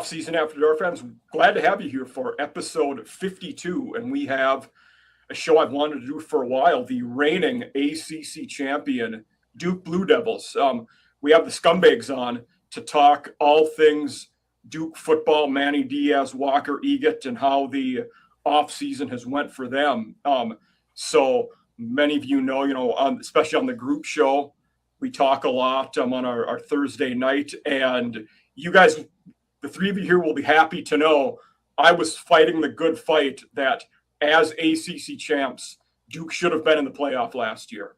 Offseason After Dark fans, glad to have you here for episode 52. And we have a show I've wanted to do for a while, the reigning ACC champion, Duke Blue Devils. We have the Scumbags on to talk all things Duke football, Manny, Diaz, Walker, Eget, and how the offseason has went for them. So many of you know, especially on the group show, we talk a lot on our Thursday night. And you guys, the three of you here, will be happy to know I was fighting the good fight that as ACC champs, Duke should have been in the playoff last year.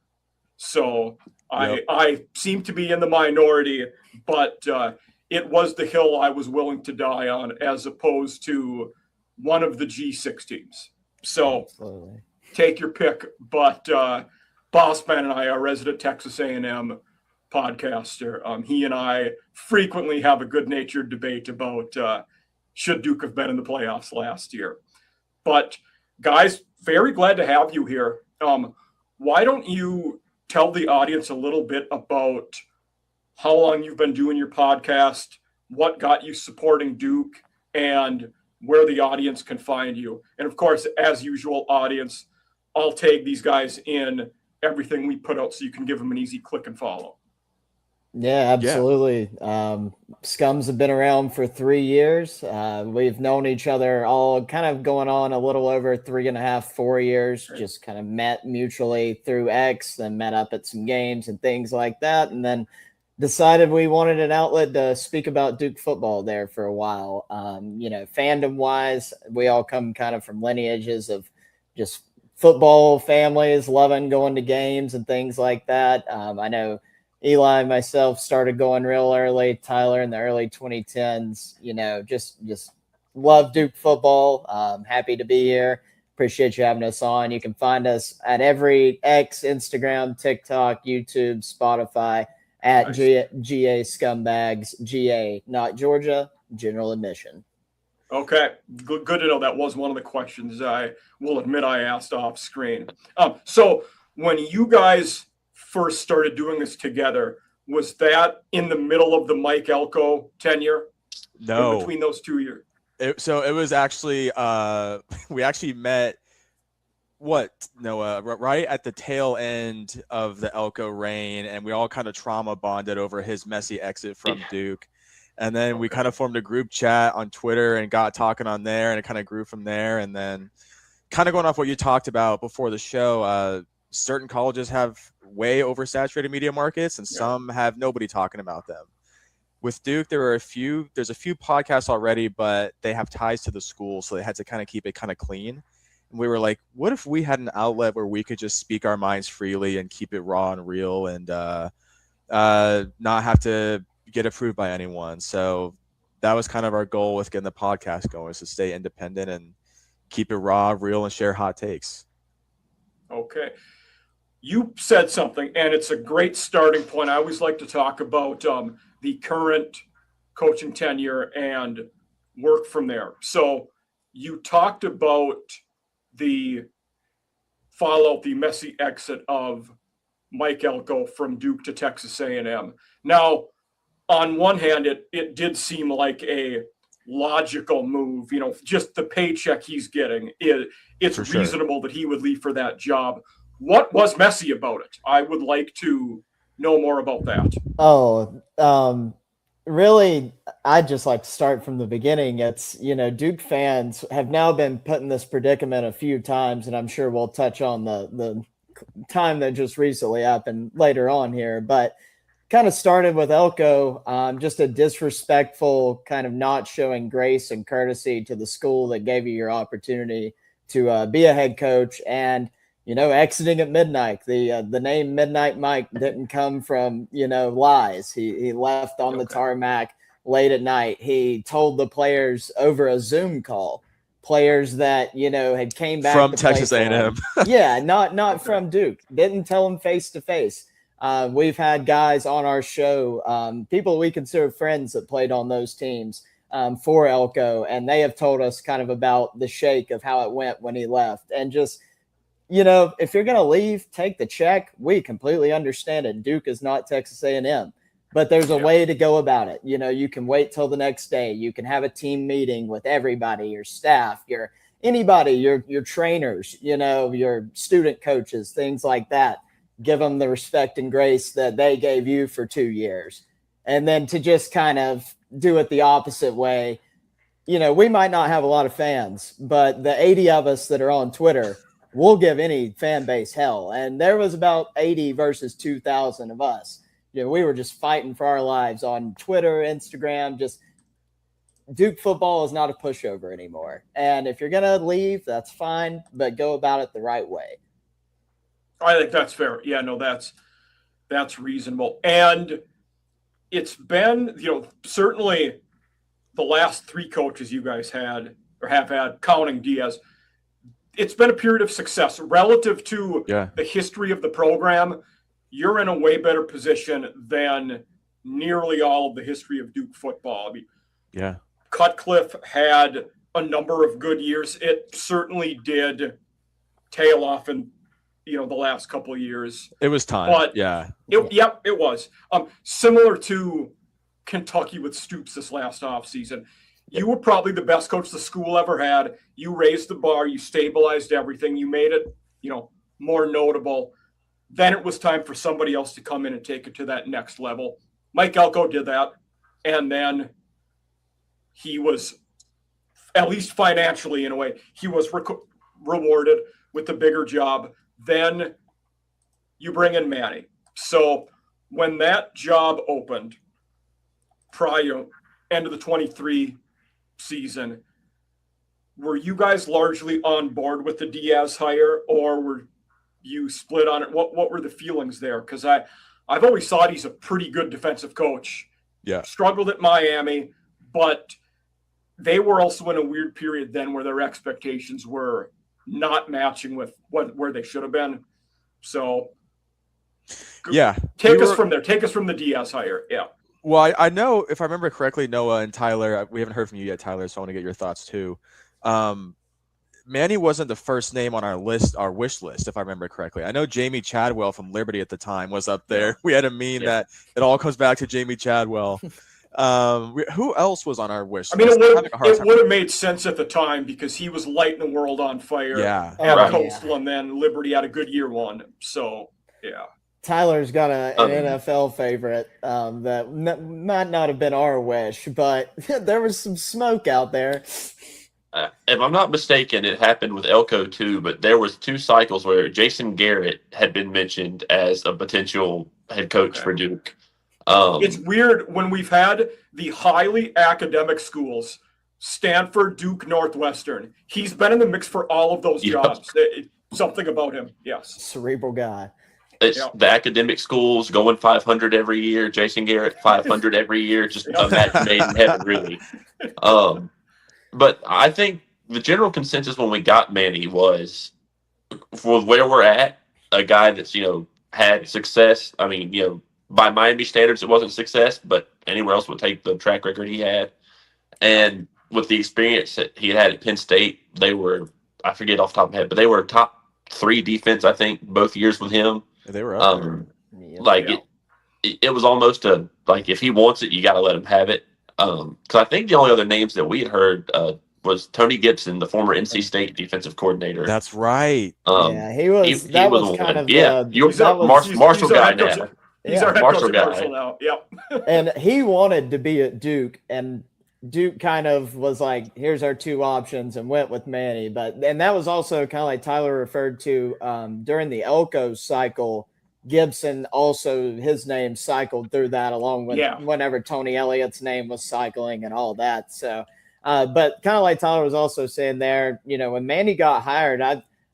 So yep. I seem to be in the minority, but it was the hill I was willing to die on as opposed to one of the G6 teams. So absolutely. Take your pick. But Bossman and I, our resident Texas A&M podcaster, he and I frequently have a good-natured debate about should Duke have been in the playoffs last year. But guys, very glad to have you here. Why don't you tell the audience a little bit about how long you've been doing your podcast, what got you supporting Duke, and where the audience can find you. And of course, as usual, audience, I'll tag these guys in everything we put out so you can give them an easy click and follow. Yeah, absolutely. Yeah. Scums have been around for 3 years. We've known each other all kind of going on a little over 3.5, 4 years, right. Just kind of met mutually through X, then met up at some games and things like that. And then decided we wanted an outlet to speak about Duke football there for a while. Fandom wise, we all come kind of from lineages of just football families, loving going to games and things like that. I know Eli and myself started going real early, Tyler in the early 2010s, just love Duke football. Happy to be here. Appreciate you having us on. You can find us at every X, Instagram, TikTok, YouTube, Spotify, at nice. GA Scumbags, GA, not Georgia, general admission. Okay, good to know. That was one of the questions I will admit I asked off screen. So when you guys first started doing this together, was that in the middle of the Mike Elko tenure? No. In between those 2 years? So it was actually, we actually met, Noah, right at the tail end of the Elko reign, and we all kind of trauma bonded over his messy exit from Duke. And then we kind of formed a group chat on Twitter and got talking on there, and it kind of grew from there. And then kind of going off what you talked about before the show, certain colleges have way oversaturated media markets, and some have nobody talking about them. With Duke, there's a few podcasts already, but they have ties to the school, so they had to kind of keep it kind of clean. And we were like, what if we had an outlet where we could just speak our minds freely and keep it raw and real and not have to get approved by anyone? So that was kind of our goal with getting the podcast going, is to stay independent and keep it raw, real, and share hot takes. Okay. You said something, and it's a great starting point. I always like to talk about the current coaching tenure and work from there. So you talked about the fallout, the messy exit of Mike Elko from Duke to Texas A&M. Now, on one hand, it did seem like a logical move. Just the paycheck he's getting, it's reasonable that he would leave for that job. What was messy about it? I would like to know more about that. Really, I'd just like to start from the beginning. It's, Duke fans have now been put in this predicament a few times, and I'm sure we'll touch on the time that just recently happened later on here, but kind of started with Elko, just a disrespectful kind of not showing grace and courtesy to the school that gave you your opportunity to be a head coach, and exiting at midnight. The name Midnight Mike didn't come from lies. He left on the tarmac late at night. He told the players over a Zoom call, players that had came back from Texas A&M. Yeah, not from Duke. Didn't tell them face to face. We've had guys on our show, people we consider friends that played on those teams for Elko, and they have told us kind of about the shake of how it went when he left. And just, if you're going to leave, take the check. We completely understand it. Duke is not Texas A&M. but there's a way to go about it. You can wait till the next day. You can have a team meeting with everybody, your staff, your trainers, your student coaches, things like that. Give them the respect and grace that they gave you for 2 years. And then to just kind of do it the opposite way. We might not have a lot of fans, but the 80 of us that are on Twitter will give any fan base hell. And there was about 80 versus 2,000 of us. We were just fighting for our lives on Twitter, Instagram. Just Duke football is not a pushover anymore. And if you're going to leave, that's fine, but go about it the right way. I think that's fair. Yeah, no, that's reasonable. And it's been, certainly the last 3 coaches you guys had or have had, counting Diaz, it's been a period of success relative to the history of the program. You're in a way better position than nearly all of the history of Duke football. I mean, Cutcliffe had a number of good years. It certainly did tail off in, the last couple of years. It was time. But it was. Similar to Kentucky with Stoops this last offseason. You were probably the best coach the school ever had. You raised the bar. You stabilized everything. You made it, more notable. Then it was time for somebody else to come in and take it to that next level. Mike Elko did that. And then he was, at least financially in a way, he was rewarded with the bigger job. Then you bring in Manny. So when that job opened, prior end of the 23 season, were you guys largely on board with the Diaz hire, or were you split on it? What were the feelings there? Because I've always thought he's a pretty good defensive coach. Yeah. Struggled at Miami, but they were also in a weird period then where their expectations were not matching with where they should have been. So take us from there. Take us from the Diaz hire. Yeah. Well, I know, if I remember correctly, Noah and Tyler, we haven't heard from you yet, Tyler, so I want to get your thoughts too. Manny wasn't the first name on our wish list, if I remember correctly. I know Jamie Chadwell from Liberty at the time was up there. We had a meme that it all comes back to Jamie Chadwell. Who else was on our wish list? I mean, it would have made sense at the time because he was lighting the world on fire at Coastal, and then Liberty had a good year one. So, Tyler's got an NFL favorite that might not have been our wish, but there was some smoke out there. If I'm not mistaken, it happened with Elko too, but there was 2 cycles where Jason Garrett had been mentioned as a potential head coach for Duke. It's weird when we've had the highly academic schools, Stanford, Duke, Northwestern. He's been in the mix for all of those jobs. Something about him, yes. Cerebral guy. It's the academic schools going 500 every year. Jason Garrett 500 every year. Just a match made in heaven, really. But I think the general consensus when we got Manny was, for where we're at, a guy that's had success. I mean, by Miami standards, it wasn't success, but anywhere else would take the track record he had. And with the experience that he had at Penn State, they were, I forget off the top of my head, but they were top 3 defense, I think, both years with him. They were up there. It was almost if he wants it, you got to let him have it. Because I think the only other names that we had heard was Tony Gibson, the former NC State defensive coordinator. That's right. He was. That was kind of Marshall guy now. He's our head coach at Marshall now. Yep. And he wanted to be at Duke, and Duke kind of was like, here's our 2 options, and went with Manny. And that was also kind of like Tyler referred to during the Elko cycle. Gibson also, his name cycled through that along with whenever Tony Elliott's name was cycling and all that. So, but kind of like Tyler was also saying there, when Manny got hired,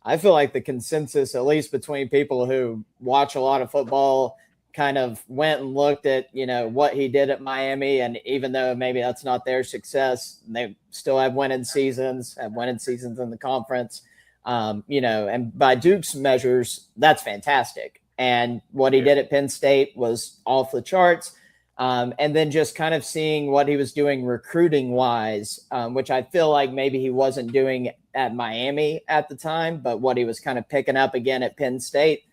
I feel like the consensus, at least between people who watch a lot of football, kind of went and looked at, what he did at Miami. And even though maybe that's not their success, they still have winning seasons in the conference, and by Duke's measures, that's fantastic. And what he did at Penn State was off the charts. And then just kind of seeing what he was doing recruiting wise, which I feel like maybe he wasn't doing at Miami at the time, but what he was kind of picking up again at Penn State,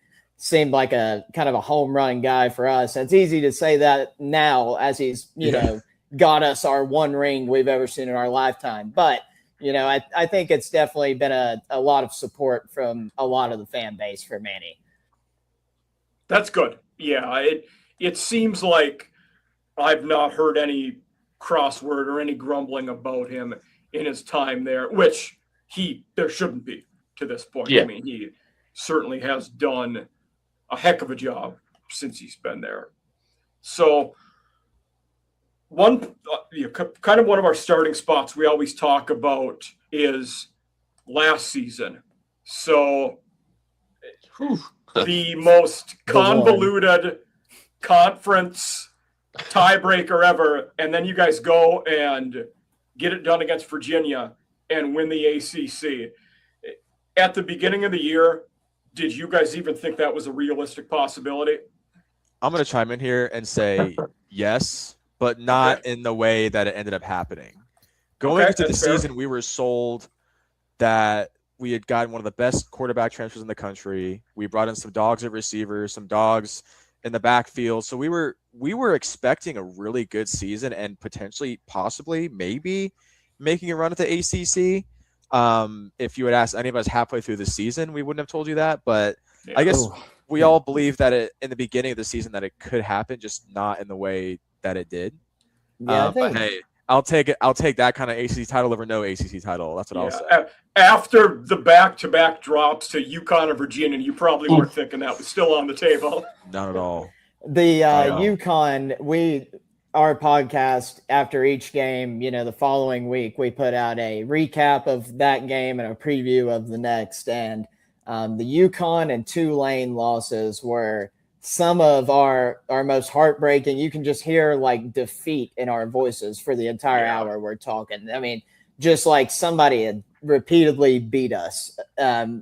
seemed like a kind of a home run guy for us. It's easy to say that now as he's, you know, got us our one ring we've ever seen in our lifetime. But, you know, I think it's definitely been a lot of support from a lot of the fan base for Manny. That's good. Yeah, it seems like I've not heard any crossword or any grumbling about him in his time there, which there shouldn't be to this point. Yeah. I mean, he certainly has done a heck of a job since he's been there. So kind of one of our starting spots we always talk about is last season. So the most convoluted conference tiebreaker ever, and then you guys go and get it done against Virginia and win the ACC. At the beginning of the year, did you guys even think that was a realistic possibility? I'm going to chime in here and say yes, but not in the way that it ended up happening. Going into the season, we were sold that we had gotten one of the best quarterback transfers in the country. We brought in some dogs at receivers, some dogs in the backfield. So we were expecting a really good season and potentially, possibly, maybe making a run at the ACC. If you had asked any of us halfway through the season, we wouldn't have told you that. But I guess we all believe that in the beginning of the season that it could happen, just not in the way that it did. Yeah, but hey, I'll take it. I'll take that kind of ACC title over no ACC title. That's what I'll say. After the back-to-back drops to UConn and Virginia, you probably weren't thinking that was still on the table. Not at all. The UConn, our podcast after each game, you know, the following week, we put out a recap of that game and a preview of the next. And the UConn and Tulane losses were some of our most heartbreaking. You can just hear like defeat in our voices for the entire hour we're talking. I mean, just like somebody had repeatedly beat us,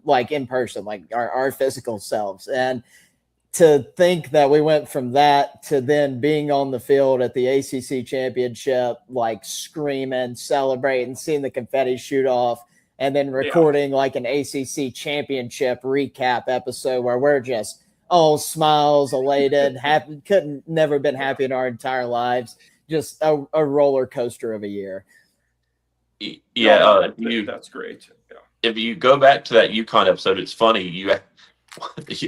like in person, like our physical selves. And to think that we went from that to then being on the field at the ACC championship, like screaming, celebrating, seeing the confetti shoot off, and then recording like an ACC championship recap episode where we're just all smiles, elated, happy, never been happy in our entire lives. Just a roller coaster of a year. Yeah, that's great. Yeah. If you go back to that UConn episode, it's funny.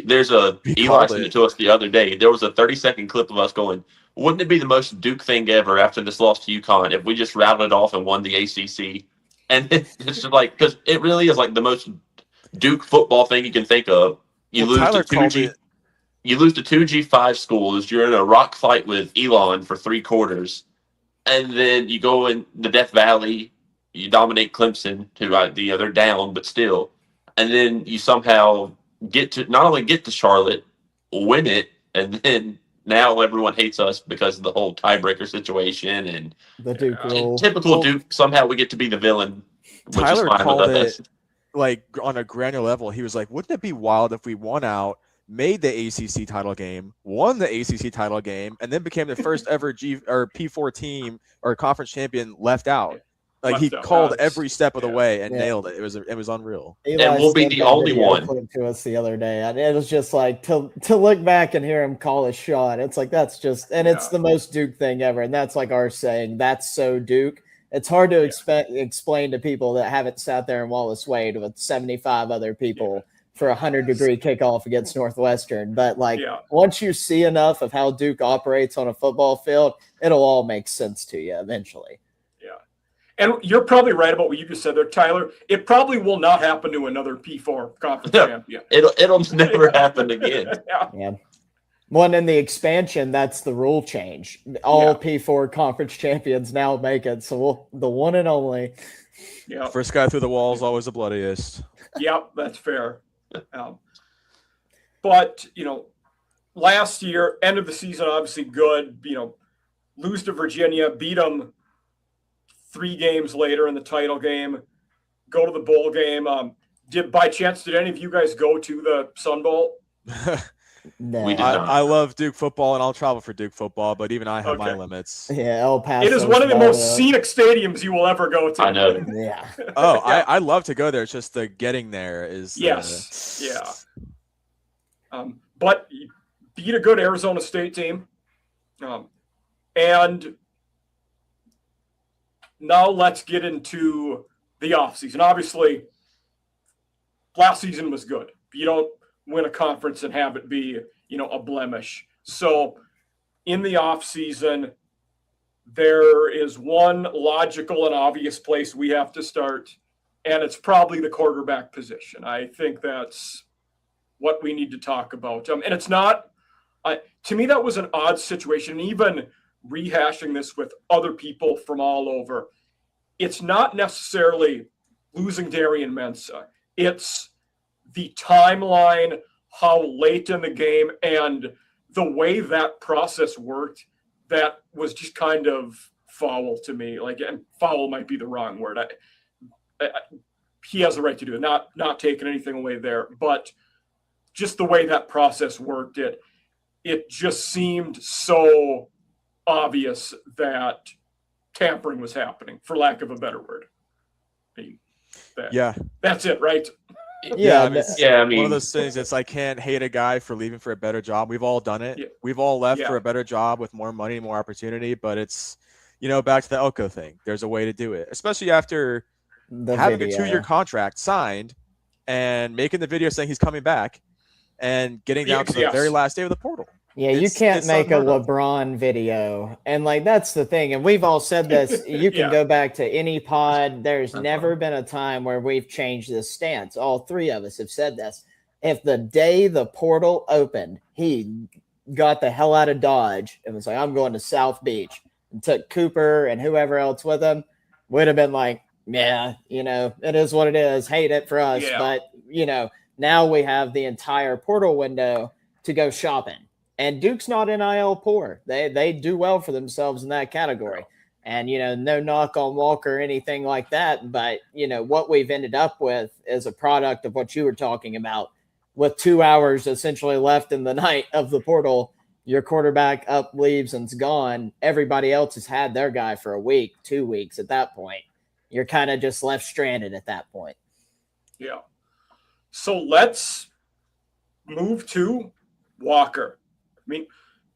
There's Eli sent it to us the other day. There was a 30-second clip of us going, wouldn't it be the most Duke thing ever after this loss to UConn if we just rattled it off and won the ACC? And it's just like, because it really is like the most Duke football thing you can think of. You lose to two G5 schools. You're in a rock fight with Elon for 3 quarters. And then you go in the Death Valley. You dominate Clemson, who they're down, but still. And then you somehow not only get to Charlotte, win it, and then now everyone hates us because of the whole tiebreaker situation and the Duke rule. Typical Duke. Somehow we get to be the villain. Tyler called it like on a granular level. He was like, "Wouldn't it be wild if we won out, made the ACC title game, won the ACC title game, and then became the first ever P4 team or conference champion left out?" Like he called every step of the way and nailed it. It was unreal. Eli and we'll be the only one. To us the other day, and it was just like to look back and hear him call a shot. It's like that's just, and it's the most Duke thing ever, and that's like our saying. That's so Duke. It's hard to explain to people that haven't sat there in Wallace Wade with 75 other people for a 100-degree kickoff against Northwestern. But once you see enough of how Duke operates on a football field, it'll all make sense to you eventually. And you're probably right about what you just said there, Tyler. It probably will not happen to another P4 conference champion. It'll never happen again. Yeah. One in the expansion, that's the rule change. All P4 conference champions now make it. So the one and only. Yeah. First guy through the wall is always the bloodiest. Yep, that's fair. But, last year, end of the season, obviously good. Lose to Virginia, beat them 3 games later in the title game, go to the bowl game. Did any of you guys go to the Sun Bowl? No. We did not. I love Duke football, and I'll travel for Duke football, but even I have my limits. Yeah, El Paso. It is one of the most scenic stadiums you will ever go to. I know. Yeah. I love to go there. It's just the getting there is. Yes. but he beat a good Arizona State team. And now let's get into the offseason. Obviously, last season was good. You don't win a conference and have it be, a blemish. So in the offseason, there is one logical and obvious place we have to start, and it's probably the quarterback position. I think that's what we need to talk about. And it's not, to me, that was an odd situation. Even rehashing this with other people from all over, it's not necessarily losing Darian Mensah. It's the timeline, how late in the game, and the way that process worked. That was just kind of foul to me. And foul might be the wrong word. He has the right to do it. Not taking anything away there, but just the way that process worked, it just seemed so obvious that tampering was happening, for lack of a better word. That's it, right? Yeah, I mean, one of those things. It's I can't hate a guy for leaving for a better job. We've all done it. Yeah. We've all left for a better job with more money, more opportunity. But it's, back to the Elko thing. There's a way to do it, especially after having a 2-year contract signed and making the video saying he's coming back and getting down to the very last day of the portal. Yeah, you can't make a LeBron video. And that's the thing. And we've all said this. You can go back to any pod. There's never been a time where we've changed this stance. All three of us have said this. If the day the portal opened, he got the hell out of Dodge and was like, I'm going to South Beach, and took Cooper and whoever else with him, would have been like, yeah, it is what it is. Hate it for us. Yeah. But, now we have the entire portal window to go shopping. And Duke's not NIL poor. They do well for themselves in that category. And, no knock on Walker or anything like that. But, what we've ended up with is a product of what you were talking about. With 2 hours essentially left in the night of the portal, your quarterback up, leaves, and's gone. Everybody else has had their guy for a week, 2 weeks at that point. You're kind of just left stranded at that point. Yeah. So let's move to Walker. I mean,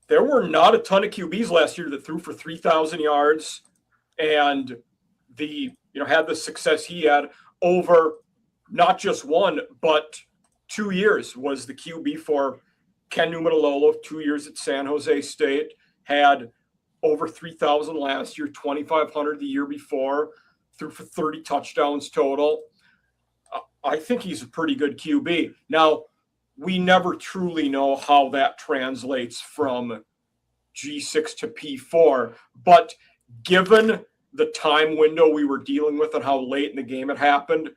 there were not a ton of QBs last year that threw for 3,000 yards and had the success he had over not just 1, but 2 years. Was the QB for Ken Numatalolo, 2 years at San Jose State, had over 3,000 last year, 2,500 the year before, threw for 30 touchdowns total. I think he's a pretty good QB. Now, we never truly know how that translates from G6 to P4, but given the time window we were dealing with and how late in the game it happened,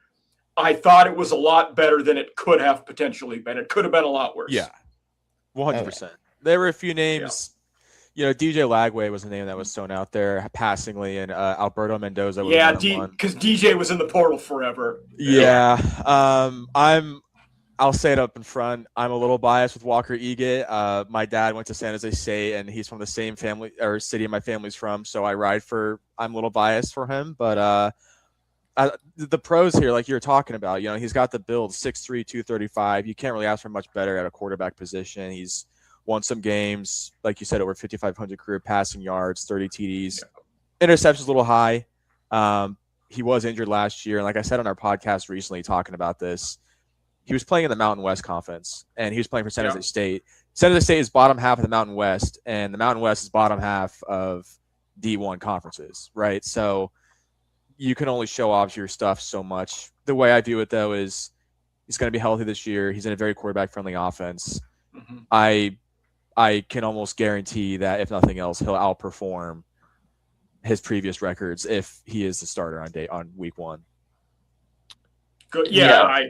I thought it was a lot better than it could have potentially been. It could have been a lot worse. Yeah, 100%. There were a few names. DJ Lagway was the name that was thrown out there passingly, and Alberto Mendoza was because DJ was in the portal forever. Yeah. I'll say it up in front. I'm a little biased with Walker Eget. My dad went to San Jose State, and he's from the same family or city my family's from, so I'm a little biased for him. But the pros here, like you're talking about, he's got the build, 6'3", 235. You can't really ask for much better at a quarterback position. He's won some games, like you said, over 5,500 career passing yards, 30 TDs. Interceptions a little high. He was injured last year, and like I said on our podcast recently talking about this, he was playing in the Mountain West Conference, and he was playing for San Jose State. San Jose State is bottom half of the Mountain West, and the Mountain West is bottom half of D1 conferences, right? So you can only show off your stuff so much. The way I view it, though, is he's going to be healthy this year. He's in a very quarterback-friendly offense. Mm-hmm. I can almost guarantee that, if nothing else, he'll outperform his previous records if he is the starter on week 1. Good. Yeah.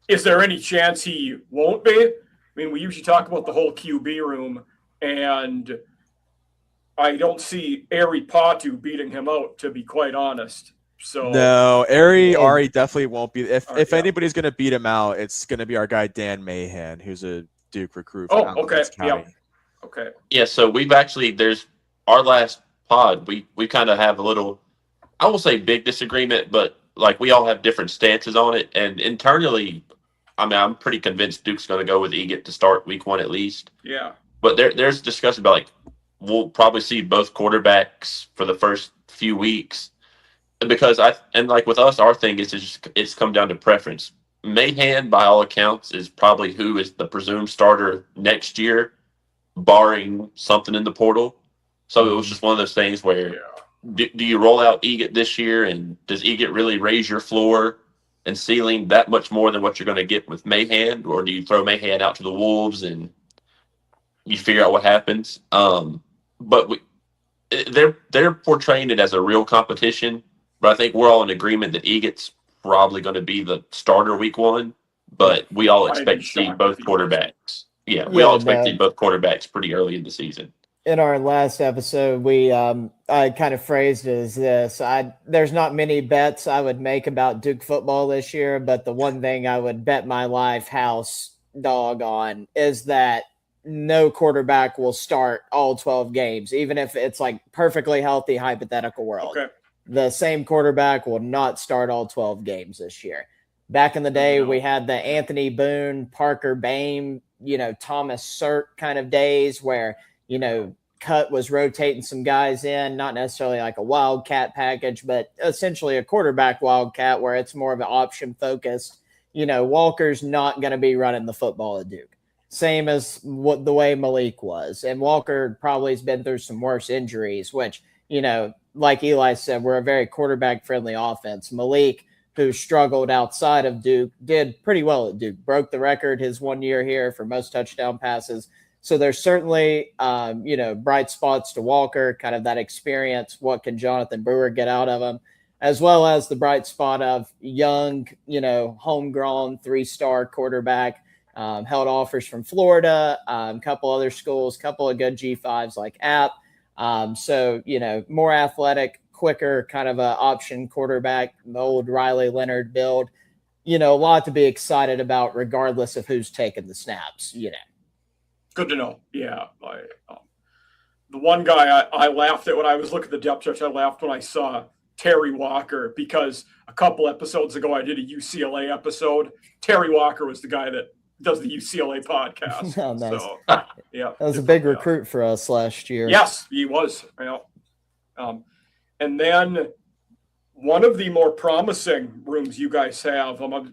Is there any chance he won't be? I mean, we usually talk about the whole QB room, and I don't see Ari Patu beating him out, to be quite honest. So no, Ari definitely won't be. If anybody's going to beat him out, it's going to be our guy Dan Mahan, who's a Duke recruit. Okay. Yeah. Okay. Yeah. So we've actually there's our last pod. We kind of have a little, I won't say big disagreement, but like we all have different stances on it, and internally, I'm pretty convinced Duke's going to go with Eget to start week 1 at least. Yeah. But there's discussion about like we'll probably see both quarterbacks for the first few weeks because like with us, our thing is it's come down to preference. Mahan, by all accounts, is probably who is the presumed starter next year, barring something in the portal. So it was just one of those things where do you roll out Eget this year, and does Eget really raise your floor and ceiling that much more than what you're going to get with Mahan, or do you throw Mahan out to the wolves and you figure out what happens? But they're portraying it as a real competition, but I think we're all in agreement that Eget's probably going to be the starter week 1. But we all expect to see both quarterbacks. Yeah, we all expect to see both quarterbacks pretty early in the season. In our last episode, I kind of phrased it as this. There's not many bets I would make about Duke football this year, but the one thing I would bet my life house dog on is that no quarterback will start all 12 games, even if it's like perfectly healthy hypothetical world. Okay. The same quarterback will not start all 12 games this year. Back in the day, we had the Anthony Boone, Parker Bain, Thomas Sirk kind of days where, Cut was rotating some guys in, not necessarily like a wildcat package, but essentially a quarterback wildcat where it's more of an option focused. Walker's not going to be running the football at Duke. Same as the way Malik was. And Walker probably has been through some worse injuries, which, like Eli said, we're a very quarterback-friendly offense. Malik, who struggled outside of Duke, did pretty well at Duke. Broke the record his 1 year here for most touchdown passes. So there's certainly, bright spots to Walker, kind of that experience. What can Jonathan Brewer get out of him? As well as the bright spot of young, homegrown 3-star quarterback. Held offers from Florida, a couple other schools, couple of good G5s like App. So, more athletic, quicker kind of a option quarterback, the old Riley Leonard build. A lot to be excited about regardless of who's taking the snaps, Good to know. Yeah. The one guy I laughed at when I was looking at the depth chart, I laughed when I saw Terry Walker because a couple episodes ago I did a UCLA episode. Terry Walker was the guy that does the UCLA podcast. Oh, nice. So, yeah. That was a big recruit for us last year. Yes, he was. And then one of the more promising rooms you guys have, I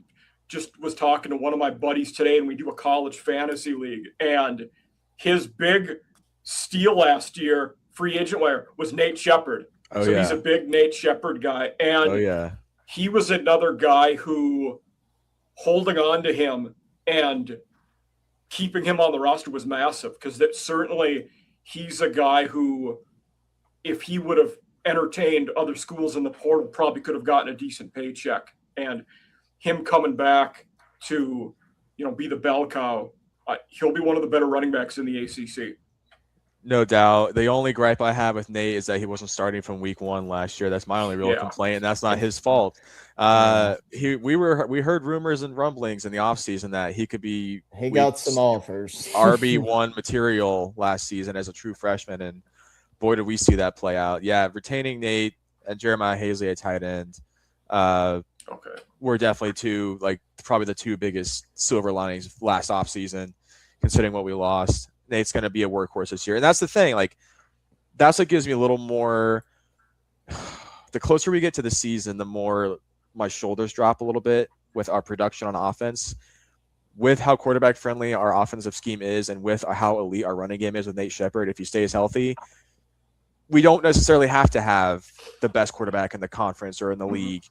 just was talking to one of my buddies today, and we do a college fantasy league, and his big steal last year, free agent wire, was Nate Shepard. He's a big Nate Shepard guy. And he was another guy who holding on to him and keeping him on the roster was massive because that certainly he's a guy who, if he would have entertained other schools in the portal, probably could have gotten a decent paycheck. And him coming back to, be the bell cow, he'll be one of the better running backs in the ACC. No doubt. The only gripe I have with Nate is that he wasn't starting from week 1 last year. That's my only real complaint, and that's not his fault. We heard rumors and rumblings in the offseason that he could be got some offers. RB1 material last season as a true freshman, and boy, did we see that play out. Yeah, retaining Nate and Jeremiah Hazley at tight end. Were definitely probably the two biggest silver linings last offseason, considering what we lost. Nate's going to be a workhorse this year. And that's the thing. That's what gives me a little more – the closer we get to the season, the more my shoulders drop a little bit with our production on offense. With how quarterback-friendly our offensive scheme is and with how elite our running game is with Nate Shepard, if he stays healthy, we don't necessarily have to have the best quarterback in the conference or in the league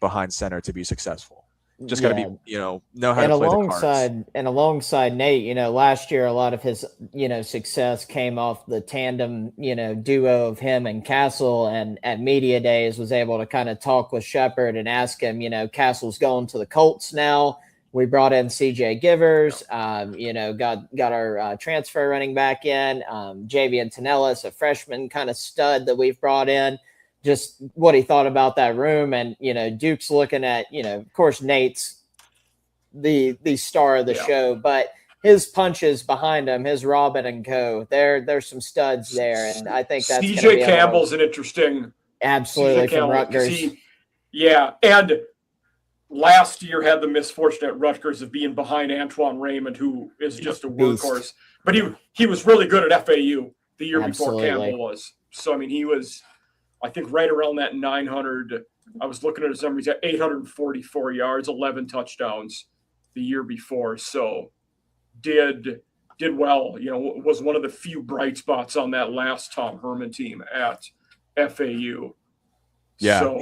behind center to be successful. Just got to be, know how to play the cards. And alongside Nate, last year, a lot of his, success came off the tandem, duo of him and Castle, and at media days was able to kind of talk with Shepard and ask him, Castle's going to the Colts now. We brought in CJ Givers, got our transfer running back in, Javian Tonellis, a freshman kind of stud that we've brought in. Just what he thought about that room. And, Duke's looking at, of course, Nate's the star of the show, but his punches behind him, his Robin and co, there's some studs there. And I think that's CJ Campbell's an interesting. Absolutely, from Rutgers. And last year had the misfortune at Rutgers of being behind Antoine Raymond, who is just a workhorse. But he was really good at FAU the year before Campbell was. So, I mean, he was, I think, right around that 900. I was looking at his numbers at 844 yards, 11 touchdowns the year before. So did well, was one of the few bright spots on that last Tom Herman team at FAU. Yeah, so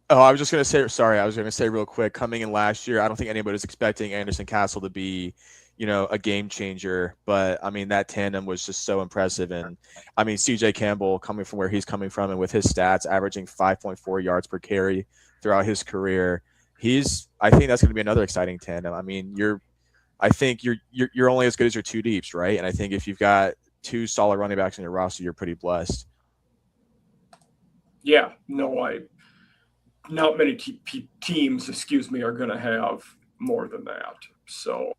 I was going to say real quick, coming in last year, I don't think anybody was expecting Anderson Castle to be, a game changer. But, I mean, that tandem was just so impressive. And, I mean, CJ Campbell coming from where he's coming from and with his stats averaging 5.4 yards per carry throughout his career, I think that's going to be another exciting tandem. I mean, I think you're only as good as your two deeps, right? And I think if you've got two solid running backs in your roster, you're pretty blessed. Yeah, no, not many teams, are going to have more than that. So,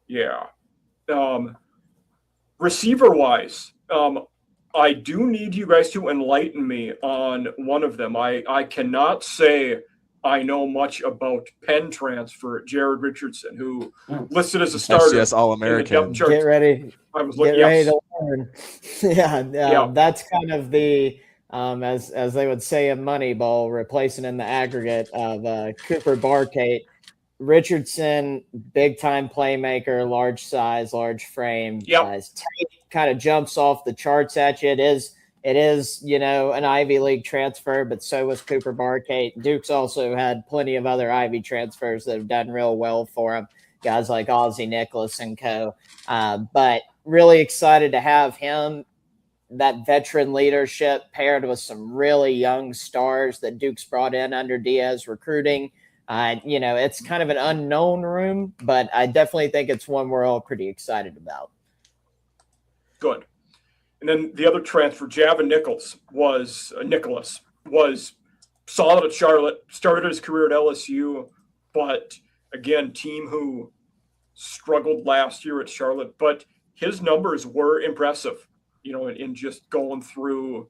yeah. Receiver-wise, I do need you guys to enlighten me on one of them. I cannot say I know much about Penn transfer Jared Richardson, who listed as a starter. FCS All-American. Get ready. Ready to learn. Yeah, that's kind of the as they would say in Moneyball, replacing in the aggregate of Cooper Barkate. Richardson, big time playmaker, large size, large frame. His tape kind of jumps off the charts at you. It is, an Ivy League transfer, but so was Cooper Barkate. Duke's also had plenty of other Ivy transfers that have done real well for him. Guys like Ozzie Nicholas and co. But really excited to have him. That veteran leadership paired with some really young stars that Duke's brought in under Diaz recruiting. It's kind of an unknown room, but I definitely think it's one we're all pretty excited about. Good. And then the other transfer, Javon Nicholas was solid at Charlotte, started his career at LSU, but again, team who struggled last year at Charlotte, but his numbers were impressive, in just going through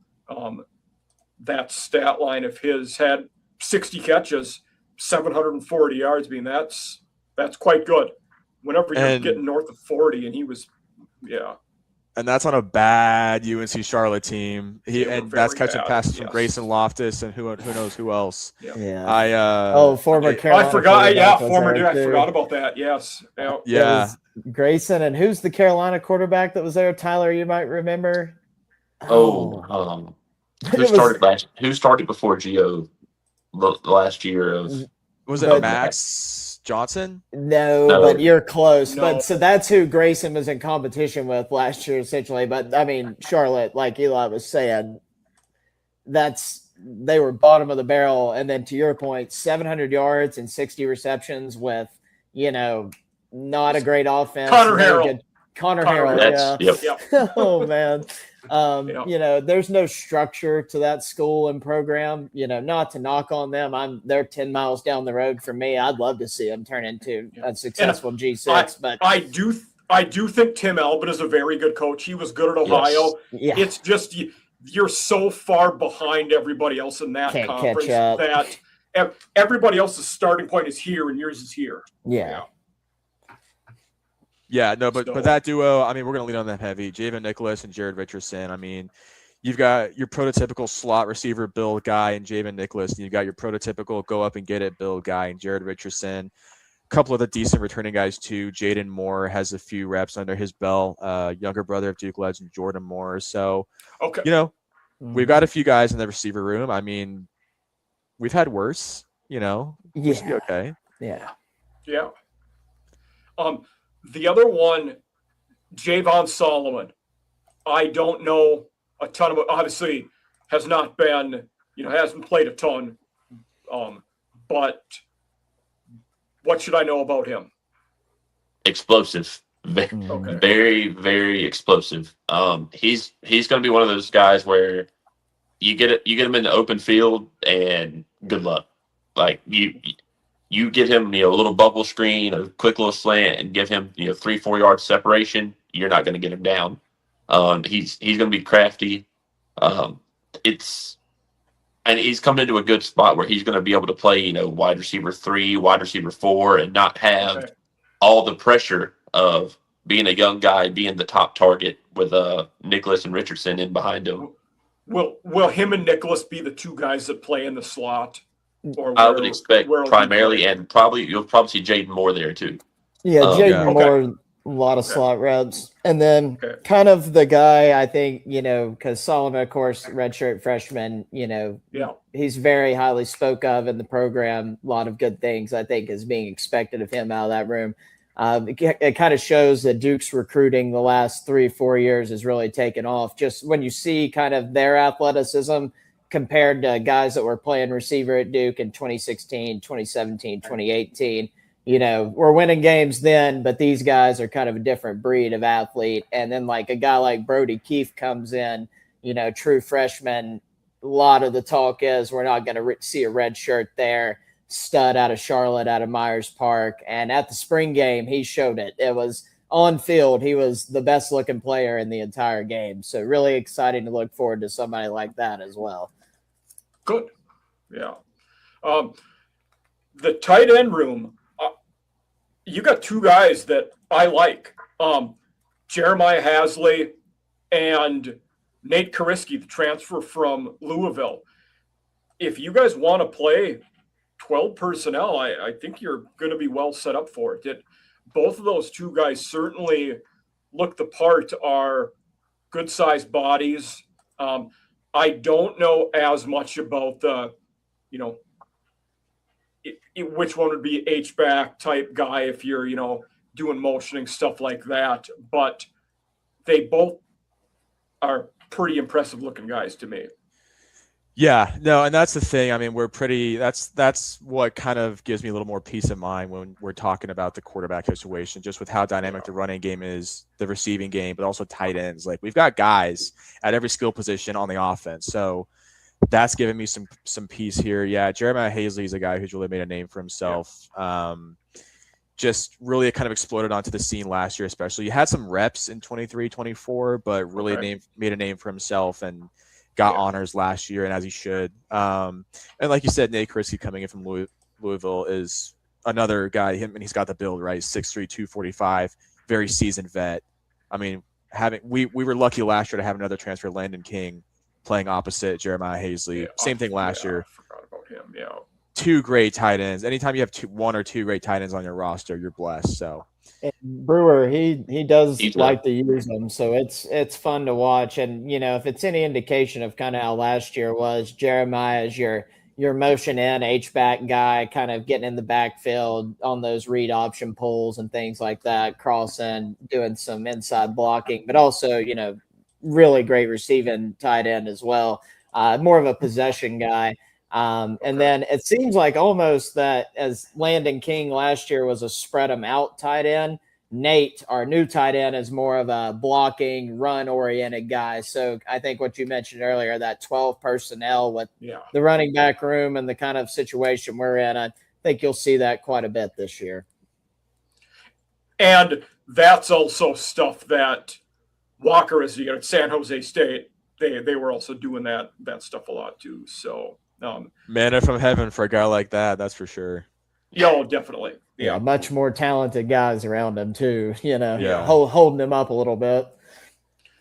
that stat line of his. Had 60 catches, 740 yards. That's quite good. Whenever you're getting north of 40, and he was, And that's on a bad UNC Charlotte team. That's catching passes from Grayson Loftus and who knows who else. Former Carolina. I forgot. I forgot about that. Yes. Yeah. Grayson, and who's the Carolina quarterback that was there? Tyler, you might remember. Who started before Geo last year? Was it Max Johnson? No, but you're close. No. But so that's who Grayson was in competition with last year, essentially. But I mean, Charlotte, like Eli was saying, they were bottom of the barrel. And then to your point, 700 yards and 60 receptions with, not a great offense. Connor Harrell. Yeah. Oh man. There's no structure to that school and program, not to knock on them. They're 10 miles down the road from me. I'd love to see them turn into a successful G6, but I do think Tim Albin is a very good coach. He was good at Ohio. Yes. It's just, you're so far behind everybody else in that conference that everybody else's starting point is here and yours is here. Yeah, no, but that duo, I mean, we're going to lean on them heavy. Javon Nicholas and Jared Richardson. I mean, you've got your prototypical slot receiver build guy in Javon Nicholas, and you've got your prototypical go up and get it build guy in Jared Richardson. A couple of the decent returning guys, too. Jaden Moore has a few reps under his belt. Younger brother of Duke legend Jordan Moore. So, we've got a few guys in the receiver room. I mean, we've had worse, we should be okay. Yeah. The other one, Javon Solomon, I don't know a ton about. Obviously, has not been, hasn't played a ton. But what should I know about him? Explosive, very, very explosive. He's going to be one of those guys where you get him in the open field and good luck. Like you get him, a little bubble screen, a quick little slant, and give him, 3-4 yards separation. You're not going to get him down. He's going to be crafty. and he's coming into a good spot where he's going to be able to play, wide receiver 3, wide receiver 4, and not have all the pressure of being a young guy, being the top target with Nicholas and Richardson in behind him. Will him and Nicholas be the two guys that play in the slot? Or I would expect primarily, and you'll probably see Jaden Moore there too. Yeah, Jaden Moore, a lot of slot reps. And then kind of the guy, I think, because Solomon, of course, redshirt freshman, he's very highly spoke of in the program. A lot of good things, I think, is being expected of him out of that room. It kind of shows that Duke's recruiting the last 3-4 years has really taken off. Just when you see kind of their athleticism compared to guys that were playing receiver at Duke in 2016, 2017, 2018, we're winning games then, but these guys are kind of a different breed of athlete. And then like a guy like Brody Keefe comes in, true freshman. A lot of the talk is we're not going to see a red shirt there. Stud out of Charlotte, out of Myers Park. And at the spring game, he showed it. It was on field. He was the best looking player in the entire game. So really exciting to look forward to somebody like that as well. Good. Yeah. The tight end room, you got two guys that I like. Jeremiah Hasley and Nate Kariski, the transfer from Louisville. If you guys want to play 12 personnel, I think you're going to be well set up for it. Both of those two guys certainly look the part, are good-sized bodies. I don't know as much about the, which one would be H-back type guy if you're, doing motioning, stuff like that. But they both are pretty impressive looking guys to me. Yeah, no, and that's the thing. I mean, that's what kind of gives me a little more peace of mind when we're talking about the quarterback situation, just with how dynamic the running game is, the receiving game, but also tight ends. Like, we've got guys at every skill position on the offense. So that's giving me some peace here. Yeah, Jeremiah Hasley is a guy who's really made a name for himself. Just really kind of exploded onto the scene last year, especially. He had some reps in 23, 24, but really made a name for himself and got honors last year, and as he should. And like you said, Nate Kariski coming in from Louisville is another guy. He's got the build, right? 6'3", 245, very seasoned vet. I mean, we were lucky last year to have another transfer, Landon King, playing opposite Jeremiah Hasley. Yeah, Same thing last year. I forgot about him. Yeah. Two great tight ends. Anytime you have one or two great tight ends on your roster, you're blessed. So. And Brewer, he does like to use them, so it's fun to watch. And if it's any indication of kind of how last year was, Jeremiah is your motion in H-back guy, kind of getting in the backfield on those read option pulls and things like that, crossing, doing some inside blocking, but also really great receiving tight end as well. More of a possession guy. And then it seems like almost that as Landon King last year was a spread them out tight end, Nate, our new tight end, is more of a blocking, run-oriented guy. So I think what you mentioned earlier, that 12 personnel with the running back room and the kind of situation we're in, I think you'll see that quite a bit this year. And that's also stuff that Walker is, at San Jose State, they were also doing that stuff a lot too. So manna from heaven for a guy like that, that's for sure. Yeah, definitely. Yeah, much more talented guys around him too. Holding him up a little bit.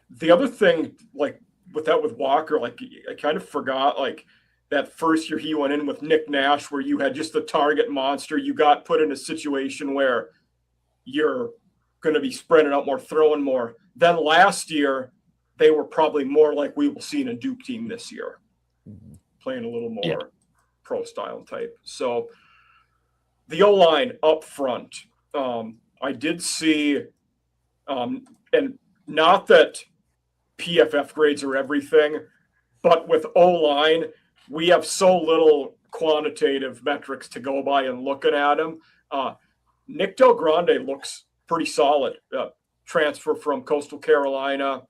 The other thing, like with Walker, like I kind of forgot, like that first year he went in with Nick Nash, where you had just the target monster. You got put in a situation where you're going to be spreading out more, throwing more. Then last year, they were probably more like we will see in a Duke team this year, playing a little more pro style type. So the O-line up front, I did see, and not that PFF grades are everything, but with O-line, we have so little quantitative metrics to go by and looking at them. Nick Del Grande looks pretty solid. Transfer from Coastal Carolina.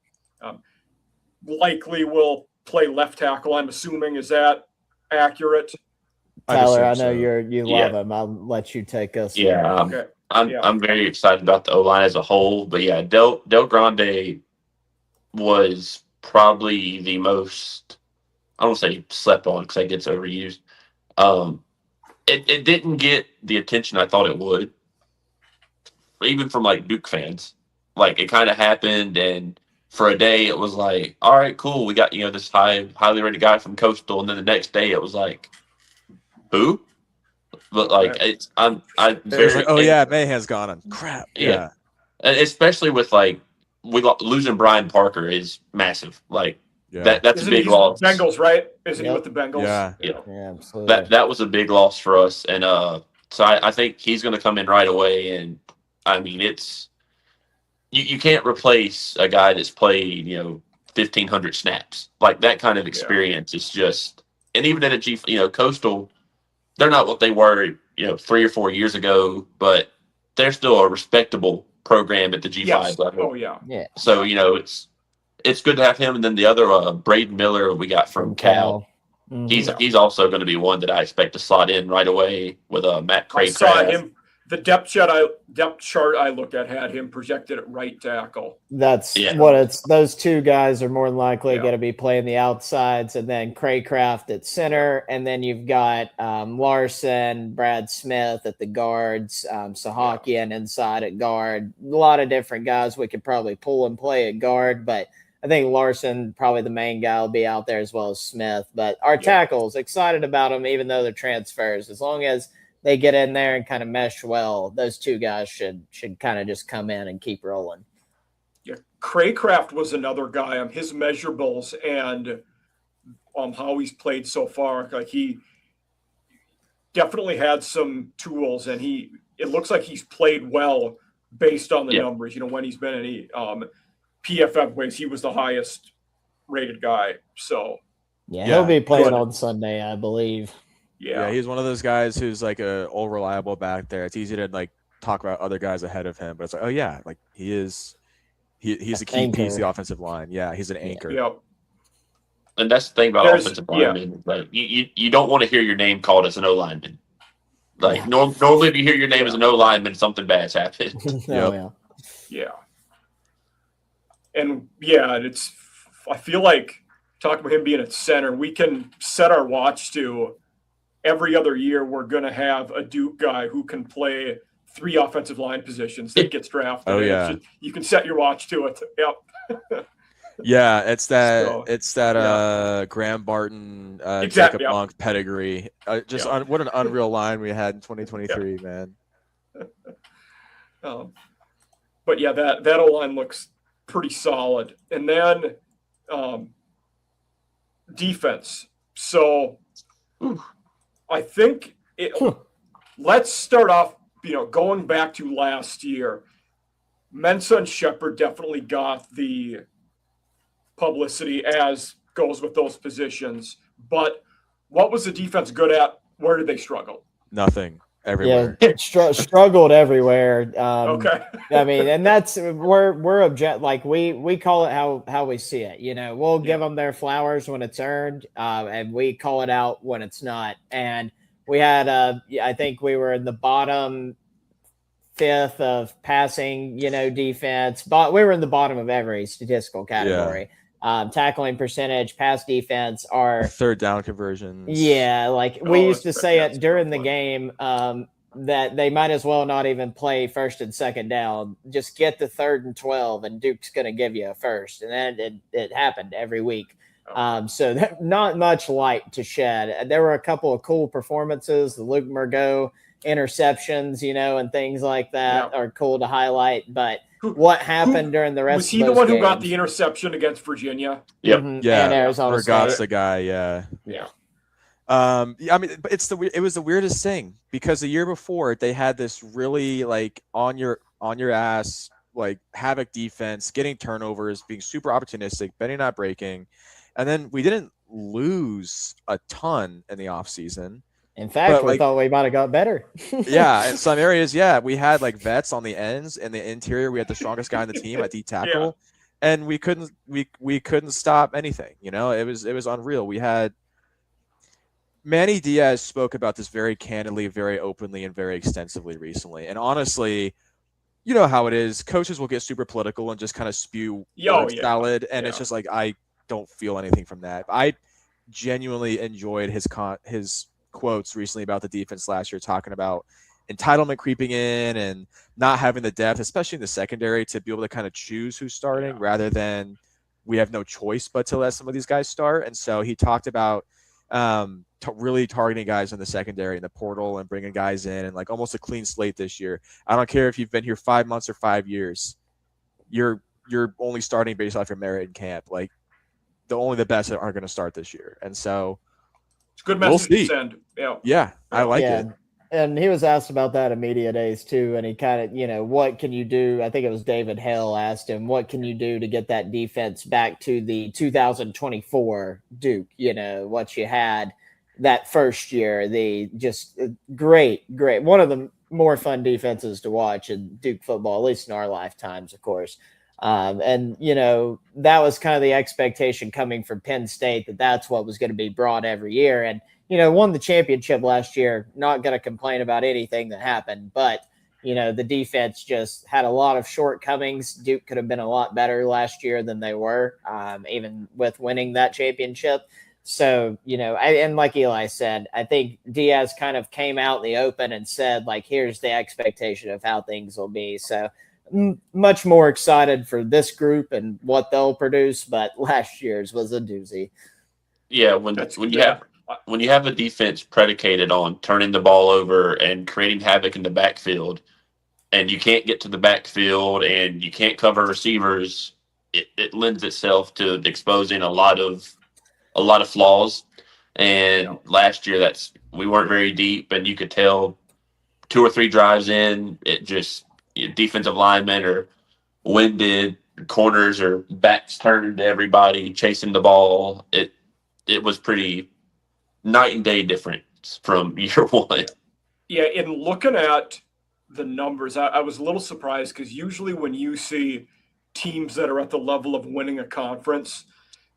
Likely will play left tackle, I'm assuming. Is that accurate? Tyler, I know you love him. I'll let you take us. Yeah, I'm very excited about the O-line as a whole. But yeah, Del Grande was probably the most I don't say slept on because that gets overused. It didn't get the attention I thought it would, even from like Duke fans. Like it kind of happened, and for a day it was like, all right, cool, we got this highly rated guy from Coastal, and then the next day it was like, who? But like I'm It was very like, oh yeah, Mayhem's gone on. Crap. yeah, and especially with like losing Brian Parker is massive. Like that's a Isn't big he loss. Bengals, right? Isn't he Yep. with the Bengals? Yeah. Yeah, absolutely. That was a big loss for us, and so I think he's going to come in right away. And I mean, it's you can't replace a guy that's played 1,500 snaps. Like that kind of experience is just, and even at a Coastal, they're not what they were 3 or 4 years ago, but they're still a respectable program at the G5 level. Oh yeah. Yeah. So it's good to have him, and then the other Braden Miller we got from Cal. Mm-hmm. He's also going to be one that I expect to slot in right away with Matt Craycraft. I saw him. The depth chart I looked at had him projected at right tackle. That's what it's. Those two guys are more than likely going to be playing the outsides, and then Craycraft at center, and then you've got Larson, Brad Smith at the guards, Sahakian inside at guard. A lot of different guys we could probably pull and play at guard, but I think Larson, probably the main guy, will be out there as well as Smith. But our tackles, excited about them, even though they're transfers. As long as they get in there and kind of mesh well, those two guys should kind of just come in and keep rolling. Yeah, Craycraft was another guy on his measurables and how he's played so far. Like he definitely had some tools, and it looks like he's played well based on the numbers. When he's been in PFF ways, he was the highest rated guy. So he'll be playing on Sunday, I believe. Yeah, he's one of those guys who's like a all reliable back there. It's easy to like talk about other guys ahead of him, but it's like, oh yeah, like he's a key piece of the offensive line. Yeah, he's an anchor. Yep. And that's the thing about offensive linemen. Like you don't want to hear your name called as an O-lineman. Like normally if you hear your name as an O-lineman, something bad's happened. Yeah. And it's I feel like talking about him being at center, we can set our watch to every other year we're going to have a Duke guy who can play 3 offensive line positions that gets drafted. Oh, yeah. You can set your watch to it. Yep. Yeah, it's that Graham Barton, Jacob Monk pedigree. What an unreal line we had in 2023, man. But yeah, that O-line looks pretty solid. And then defense. So I think let's start off, going back to last year. Mensah and Shepard definitely got the publicity, as goes with those positions. But what was the defense good at? Where did they struggle? Nothing. Everywhere. Yeah, struggled everywhere. Okay. I mean, and that's we're like we call it how we see it. We'll give them their flowers when it's earned, and we call it out when it's not. And we had I think we were in the bottom 5th of passing, defense, but we were in the bottom of every statistical category. Tackling percentage, pass defense, our third down conversions. Yeah, like we used to say it during the game that they might as well not even play first and second down. Just get the 3rd and 12, and Duke's going to give you a first. And then it happened every week. So not much light to shed. There were a couple of cool performances. The Luke Margot interceptions, and things like that are cool to highlight. But what happened during the rest of those games? Was he the one who got the interception against Virginia? Yep. Yeah. And Arizona State. The guy, yeah. I mean, but it was the weirdest thing because the year before they had this really like on your ass like havoc defense, getting turnovers, being super opportunistic, bending not breaking, and then we didn't lose a ton in the offseason. In fact, we thought we might have got better. Yeah, in some areas, we had like vets on the ends, and the interior we had the strongest guy on the team at D tackle, and we couldn't stop anything. It was unreal. We had Manny Diaz spoke about this very candidly, very openly, and very extensively recently. And honestly, you know how it is. Coaches will get super political and just kind of spew word salad, and it's just like I don't feel anything from that. genuinely enjoyed his quotes recently about the defense last year, talking about entitlement creeping in and not having the depth, especially in the secondary, to be able to kind of choose who's starting rather than we have no choice but to let some of these guys start. And so he talked about really targeting guys in the secondary and the portal and bringing guys in and like almost a clean slate this year. I don't care if you've been here 5 months or 5 years, you're only starting based off your merit in camp. Like only the best are going to start this year. And so it's a good message to send. Yeah, I like it. And he was asked about that at media days too. And he kind of, what can you do? I think it was David Hale asked him, what can you do to get that defense back to the 2024 Duke, what you had that first year, the just great, one of the more fun defenses to watch in Duke football, at least in our lifetimes, of course. And, that was kind of the expectation coming from Penn State, that's what was going to be brought every year. And, won the championship last year, not going to complain about anything that happened, but, the defense just had a lot of shortcomings. Duke could have been a lot better last year than they were, even with winning that championship. So, and like Eli said, I think Diaz kind of came out in the open and said, like, here's the expectation of how things will be. So much more excited for this group and what they'll produce, but last year's was a doozy. Yeah, when you have a defense predicated on turning the ball over and creating havoc in the backfield, and you can't get to the backfield and you can't cover receivers, it lends itself to exposing a lot of flaws. And last year, we weren't very deep, and you could tell 2 or 3 drives in, it just defensive linemen are winded, corners are backs turned to everybody chasing the ball. It was pretty night and day difference from year one. Yeah, in looking at the numbers, I was a little surprised because usually when you see teams that are at the level of winning a conference,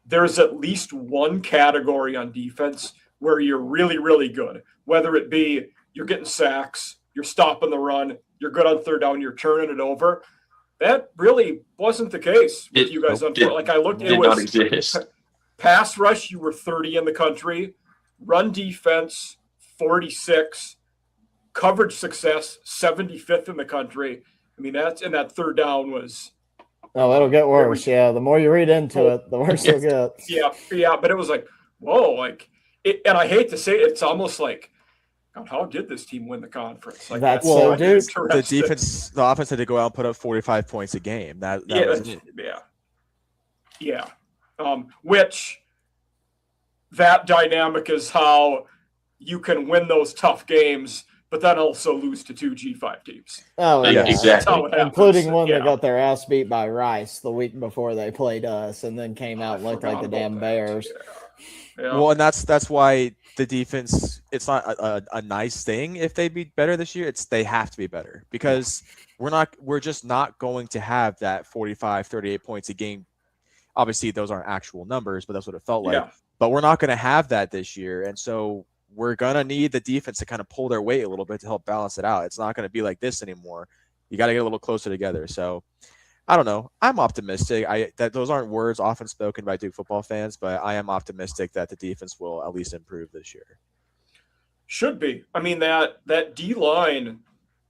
there's at least one category on defense where you're really, really good, whether it be you're getting sacks, you're stopping the run, you're good on third down, you're turning it over. That really wasn't the case with you guys. Like I looked, it was not exist. Pass rush, you were 30 in the country. Run defense, 46. Coverage success, 75th in the country. I mean, that third down was. Oh, it'll get worse. Yeah, the more you read into it, the worse it'll get. Yeah, but it was like, whoa, and I hate to say it, it's almost like, God, how did this team win the conference? Like, that's so dude. The offense had to go out and put up 45 points a game. Which that dynamic is how you can win those tough games, but then also lose to 2 G5 teams. Oh, yeah, exactly. Including one that got their ass beat by Rice the week before they played us, and then came out and looked like the damn Bears. Yeah. Well, and that's why the defense, it's not a nice thing if they be better this year. They have to be better because we're just not going to have that 45, 38 points a game. Obviously, those aren't actual numbers, but that's what it felt like. Yeah. But we're not going to have that this year. And so we're going to need the defense to kind of pull their weight a little bit to help balance it out. It's not going to be like this anymore. You got to get a little closer together. So I don't know. I'm optimistic. That those aren't words often spoken by Duke football fans, but I am optimistic that the defense will at least improve this year. Should be. I mean, that D-line,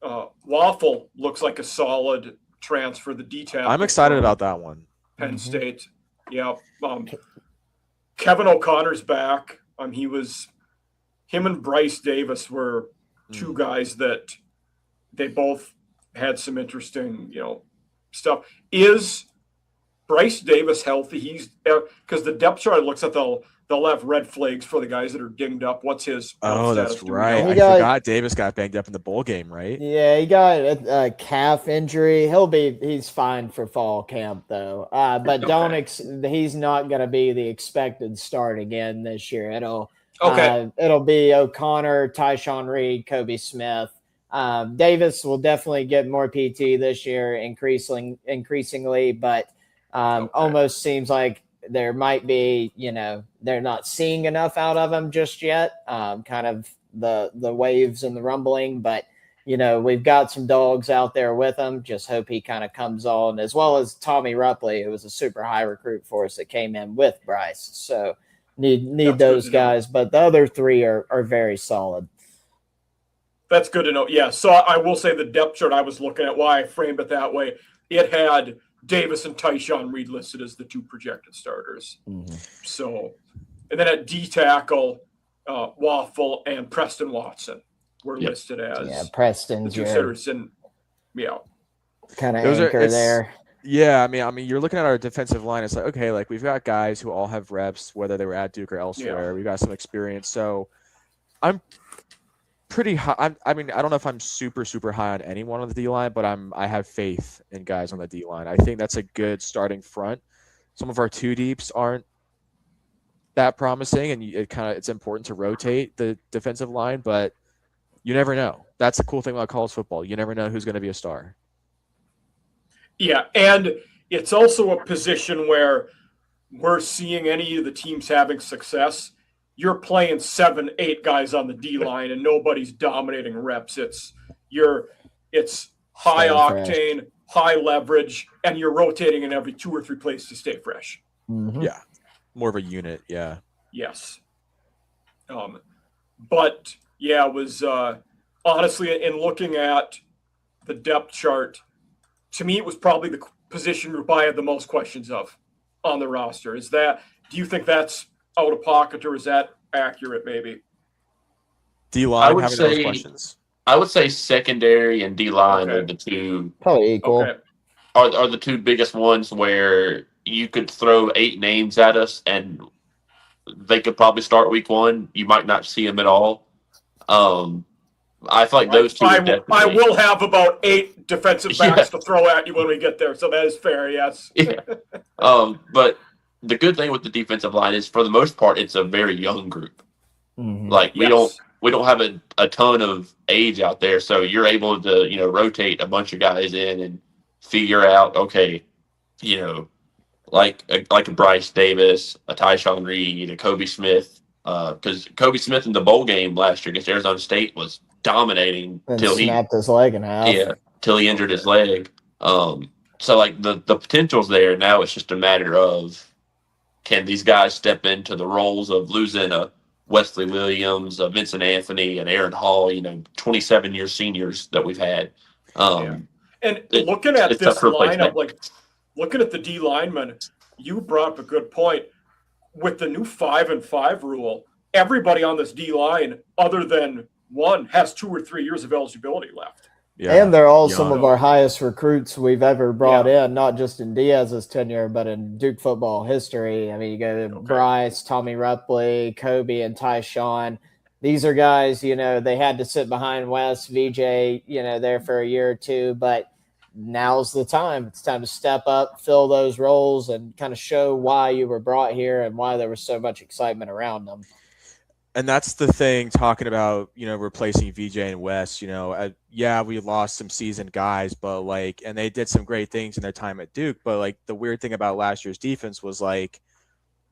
Waffle looks like a solid transfer. The D-tackle. I'm excited about that one. Penn State. Yeah. Kevin O'Connor's back. Him and Bryce Davis were 2 guys that they both had some interesting, stuff. Is Bryce Davis healthy? He's because the depth chart looks at they'll have red flags for the guys that are dinged up. What's his? Oh, that's right. I forgot Davis got banged up in the bowl game, right? Yeah, he got a calf injury. He's fine for fall camp though. But he's not going to be the expected start again this year. It'll be O'Connor, Tyshawn Reed, Kobe Smith. Davis will definitely get more PT this year, increasingly, but almost seems like there might be, they're not seeing enough out of him just yet. Kind of the waves and the rumbling, but we've got some dogs out there with him. Just hope he kind of comes on, as well as Tommy Rupley, who was a super high recruit for us that came in with Bryce. So Need those guys, but the other three are very solid. That's good to know. Yeah, so I will say the depth chart I was looking at, why I framed it that way, it had Davis and Tyshawn Reed listed as the 2 projected starters. Mm-hmm. So, and then at D tackle, Waffle and Preston Watson were listed as Preston's the 2 starters. And kind of anchor there. Yeah, I mean, you're looking at our defensive line. It's like, okay, like we've got guys who all have reps, whether they were at Duke or elsewhere. Yeah. We've got some experience. So I'm pretty high. I mean, I don't know if I'm super, super high on anyone on the D line, but I have faith in guys on the D line. I think that's a good starting front. Some of our 2 deeps aren't that promising, and it's important to rotate the defensive line, but you never know. That's the cool thing about college football. You never know who's going to be a star. Yeah, and it's also a position where we're seeing any of the teams having success. You're playing 7, 8 guys on the D line, and nobody's dominating reps. It's high octane, high leverage, and you're rotating in every 2 or 3 plays to stay fresh. Mm-hmm. Yeah, more of a unit. Yeah. Yes. But yeah, it was honestly, in looking at the depth chart, to me, it was probably the position group I had the most questions of on the roster. Do you think that's out of pocket, or is that accurate, maybe? D-line having those questions. I would say secondary and D-line are the 2. Probably equal. Okay. Are the 2 biggest ones where you could throw 8 names at us and they could probably start week 1. You might not see them at all. I feel like those 2 I will have about 8 defensive backs to throw at you when we get there, so that is fair, yes. Yeah. But the good thing with the defensive line is, for the most part, it's a very young group. Mm-hmm. Like we don't have a ton of age out there, so you're able to rotate a bunch of guys in and figure out, okay, like a Bryce Davis, a Tyshawn Reed, a Kobe Smith, because Kobe Smith in the bowl game last year against Arizona State was dominating till he snapped his leg in half. Yeah, till he injured his leg. So like the potential's there. Now it's just a matter of, can these guys step into the roles of losing a Wesley Williams, a Vincent Anthony, and Aaron Hall, 27-year seniors that we've had. And looking at this lineup, looking at the D linemen, you brought up a good point. With the new 5-and-5 rule, everybody on this D line, other than one, has 2 or 3 years of eligibility left. Yeah. And they're all some of our highest recruits we've ever brought in, not just in Diaz's tenure, but in Duke football history. I mean, you go to Bryce, Tommy Rupley, Kobe, and Tyshawn. These are guys, they had to sit behind Wes, VJ, there for a year or 2, but now's the time. It's time to step up, fill those roles, and kind of show why you were brought here and why there was so much excitement around them. And that's the thing, talking about, replacing VJ and Wes, we lost some seasoned guys, but and they did some great things in their time at Duke. But the weird thing about last year's defense was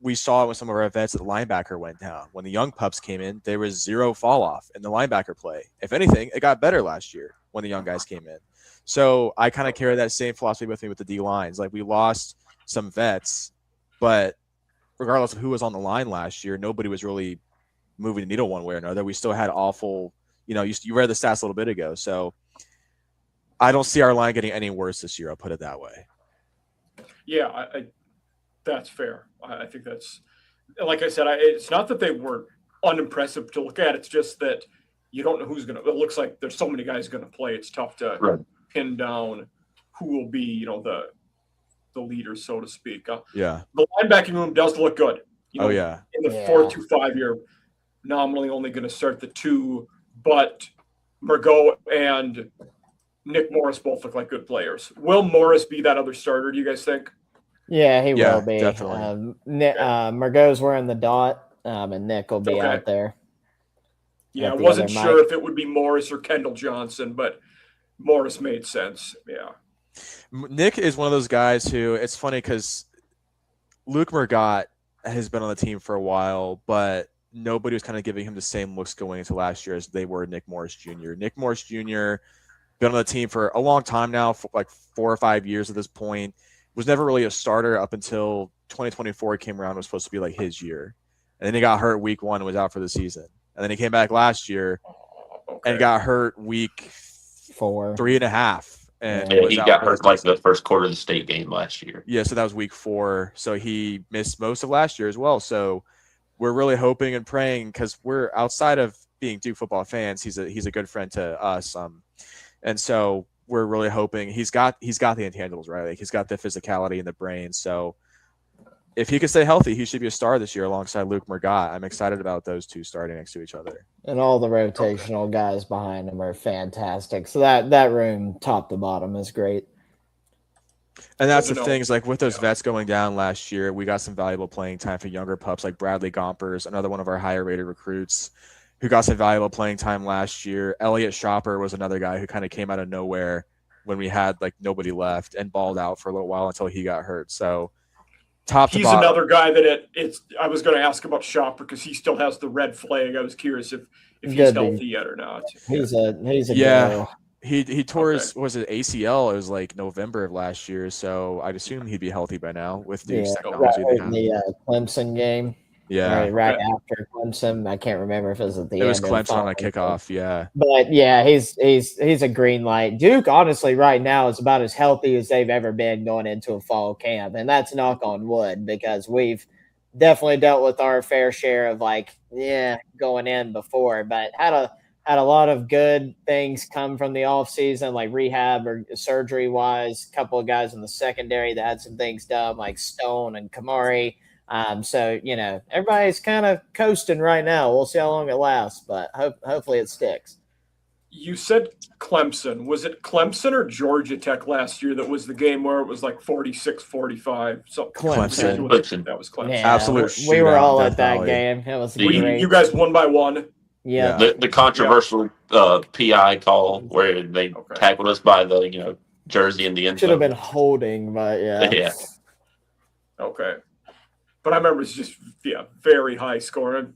we saw it when some of our vets at the linebacker went down. When the young pups came in, there was 0 fall off in the linebacker play. If anything, it got better last year when the young guys came in. So I kind of carry that same philosophy with me with the D lines. We lost some vets, but regardless of who was on the line last year, nobody was really moving the needle one way or another. We still had awful, you read the stats a little bit ago. So I don't see our line getting any worse this year. I'll put it that way. Yeah, I that's fair. I think that's, like I said, it's not that they were unimpressive to look at. It's just that you don't know who's going to, it looks like there's so many guys going to play. It's tough to pin down who will be, the leaders, so to speak. The linebacking room does look good. In the 4-2-5 year, nominally only going to start the 2, but Margot and Nick Morris both look like good players. Will Morris be that other starter, do you guys think? Yeah, he will be. Definitely. Margot's wearing the dot, and Nick will be out there. Yeah, I wasn't sure if it would be Morris or Kendall Johnson, but Morris made sense. Yeah. Nick is one of those guys who, it's funny because Luke Margot has been on the team for a while, but nobody was kind of giving him the same looks going into last year as they were Nick Morris Jr. Nick Morris Jr. been on the team for a long time now, for 4 or 5 years at this point. Was never really a starter up until 2024 came around. Was supposed to be his year. and then he got hurt week 1 and was out for the season. And then he came back last year and got hurt week 4, 3.5. And he got hurt like the first quarter of the state game last year. Yeah, so that was week 4. So he missed most of last year as well. So we're really hoping and praying, because we're outside of being Duke football fans, he's a good friend to us. And so we're really hoping he's got the intangibles, right? Like, he's got the physicality in the brain. So if he can stay healthy, he should be a star this year alongside Luke Mergat. I'm excited about those two starting next to each other. And all the rotational guys behind him are fantastic. So that room, top to bottom, is great. And that's the things, like with those vets going down last year, we got some valuable playing time for younger pups like Bradley Gompers, another one of our higher rated recruits who got some valuable playing time last year. Elliot Shopper was another guy who kind of came out of nowhere when we had like nobody left and balled out for a little while until he got hurt. So he's another guy that I was going to ask about Shopper because he still has the red flag. I was curious if he's healthy yet or not. He's a girl. He tore his ACL. It was like November of last year, so I'd assume he'd be healthy by now with Duke's technology. The Clemson game. Yeah, right after Clemson. I can't remember if it was at the end. It was Clemson on a kickoff. Yeah, but yeah, he's a green light. Duke, honestly, right now is about as healthy as they've ever been going into a fall camp, and that's knock on wood, because we've definitely dealt with our fair share of going in before, but had a lot of good things come from the off season, like rehab or surgery wise. A couple of guys in the secondary that had some things done, like Stone and Kamari. So, everybody's kind of coasting right now. We'll see how long it lasts, but hopefully it sticks. You said Clemson. Was it Clemson or Georgia Tech last year that was the game where it was like 46-45? So Clemson. That was Clemson. Yeah, absolute. We were all at that game. It was great. You guys won by 1. Yeah. The controversial PI call where they tackled us by the jersey in the end zone. Should have been holding, but yeah. Okay. But I remember it's just very high scoring.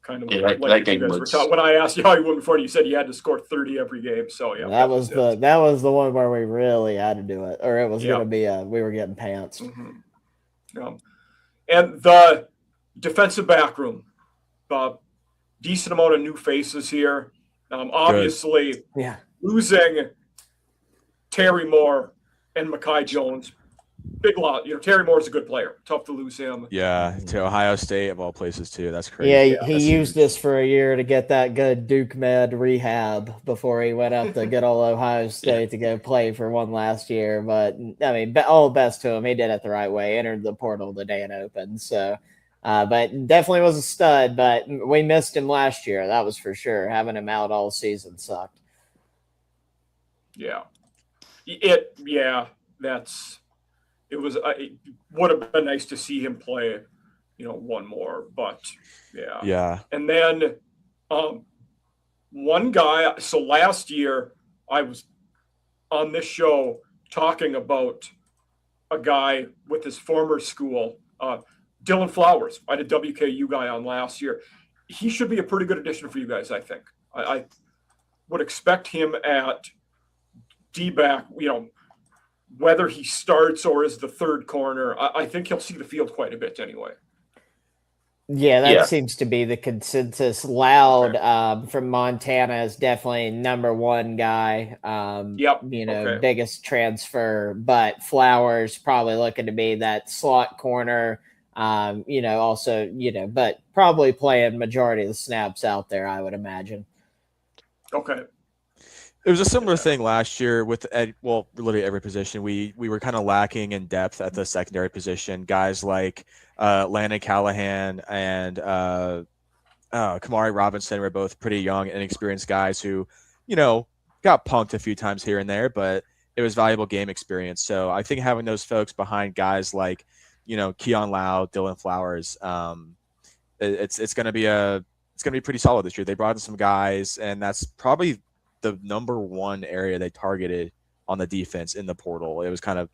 Kind of that game was. When I asked you how you won before, you said you had to score 30 every game. So that was the one where we really had to do it, or it was going to be we were getting pants. Mm-hmm. And the defensive back room, decent amount of new faces here. Obviously, losing Terry Moore and Mekhi Jones, big lot. Terry Moore's a good player. Tough to lose him. Yeah, to Ohio State of all places too. That's crazy. Yeah, he used this for a year to get that good Duke med rehab before he went up to good old Ohio State to go play for one last year. But I mean, all best to him. He did it the right way. Entered the portal the day it opened. So. But definitely was a stud, but we missed him last year. That was for sure. Having him out all season sucked. Yeah. It would have been nice to see him play, one more, but yeah. Yeah. And then one guy, so last year I was on this show talking about a guy with his former school, Dylan Flowers. I had a WKU guy on last year. He should be a pretty good addition for you guys, I think. I would expect him at D-back, whether he starts or is the third corner. I think he'll see the field quite a bit anyway. Yeah, that seems to be the consensus. Loud from Montana is definitely number one guy. Biggest transfer, but Flowers probably looking to be that slot corner. But probably playing majority of the snaps out there, I would imagine. Okay. It was a similar thing last year with literally every position. We were kind of lacking in depth at the secondary position. Guys like Landon Callahan and Kamari Robinson were both pretty young and inexperienced guys who, got punked a few times here and there, but it was valuable game experience. So I think having those folks behind guys like, Keon Loud, Dylan Flowers, it's going to be pretty solid this year. They brought in some guys, and that's probably the number one area they targeted on the defense in the portal. It was kind of,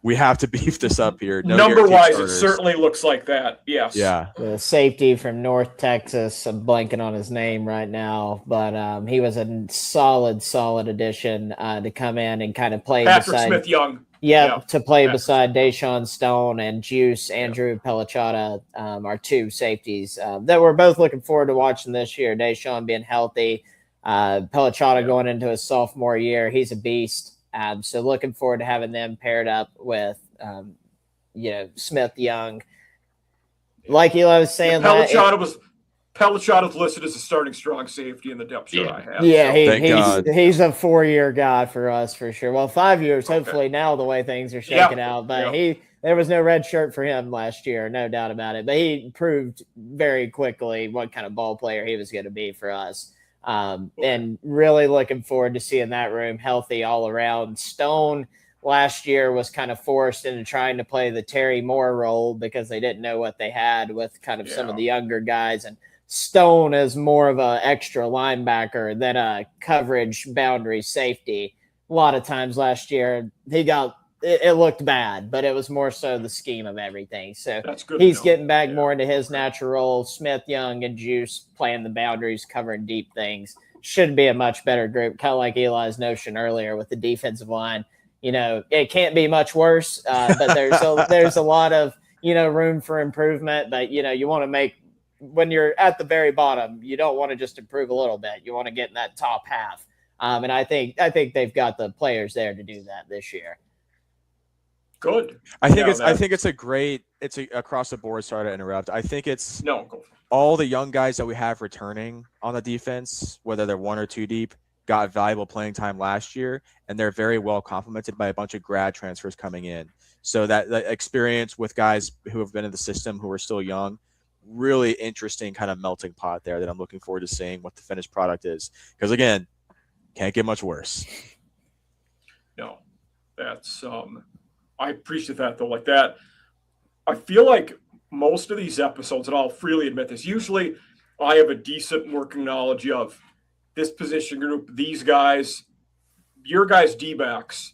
we have to beef this up here. Number-wise, it certainly looks like that. Yes. Yeah. The safety from North Texas, I'm blanking on his name right now, but he was a solid addition to come in and kind of play Patrick Smith-Young. to play beside Deshaun Stone and Juice, Andrew Pellicciata, our two safeties that we're both looking forward to watching this year. Deshaun being healthy, Pellicciata going into his sophomore year. He's a beast. So looking forward to having them paired up with, Smith Young. Like Eli was saying, Pellicciata's listed as a starting strong safety in the depth chart I have. Yeah, he's a 4-year guy for us for sure. Well, 5 years, hopefully now the way things are shaking out. But there was no red shirt for him last year, no doubt about it. But he proved very quickly what kind of ball player he was going to be for us. And really looking forward to seeing that room healthy all around. Stone last year was kind of forced into trying to play the Terry Moore role because they didn't know what they had with kind of some of the younger guys. And Stone is more of an extra linebacker than a coverage boundary safety. A lot of times last year, it looked bad, but it was more so the scheme of everything. So he's getting back more into his natural role. Smith, Young, and Juice playing the boundaries, covering deep things. Should be a much better group, kind of like Eli's notion earlier with the defensive line. It can't be much worse, but there's a lot of, room for improvement. But, you want to make, when you're at the very bottom, you don't want to just improve a little bit. You want to get in that top half. And I think they've got the players there to do that this year. Good. I think it's a across the board. Sorry to interrupt. I think it's all the young guys that we have returning on the defense, whether they're 1 or 2 deep, got valuable playing time last year, and they're very well complemented by a bunch of grad transfers coming in. So that experience with guys who have been in the system who are still young, really interesting kind of melting pot there that I'm looking forward to seeing what the finished product is. Because again, can't get much worse. No, that's I appreciate that though. Like that, I feel like most of these episodes, and I'll freely admit this, usually I have a decent working knowledge of this position group, these guys, your guys' D-backs.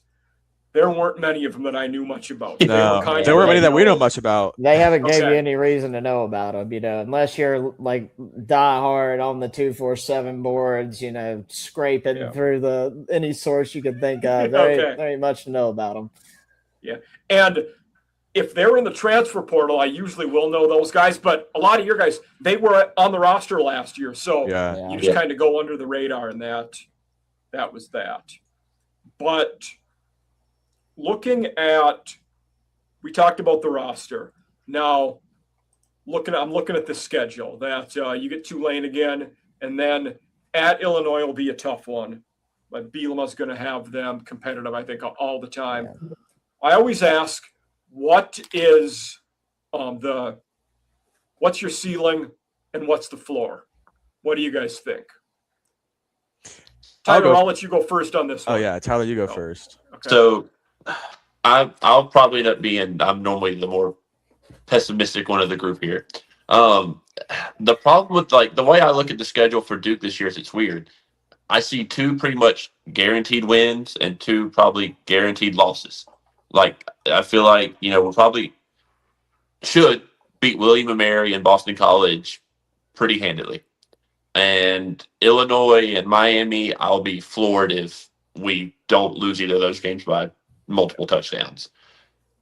There weren't many of them that I knew much about. No, there weren't many that we know much about. They haven't gave you any reason to know about them, unless you're like die hard on the 247 boards, scraping through any source you could think of. There ain't much to know about them. Yeah, and if they're in the transfer portal, I usually will know those guys. But a lot of your guys, they were on the roster last year, so you just kind of go under the radar, and that was that. But looking at, we talked about the roster. Now, I'm looking at the schedule. That you get Tulane again, and then at Illinois will be a tough one. But Bielema's going to have them competitive, I think, all the time. Yeah. I always ask, what is what's your ceiling and what's the floor? What do you guys think? Tyler, I'll let you go first on this one. Oh yeah, Tyler, you go first. Okay. So I'll probably end up being, I'm normally the more pessimistic one of the group here. The problem with the way I look at the schedule for Duke this year is it's weird. I see 2 pretty much guaranteed wins and 2 probably guaranteed losses. I feel like, we probably should beat William & Mary and Boston College pretty handily. And Illinois and Miami, I'll be floored if we don't lose either of those games by multiple touchdowns.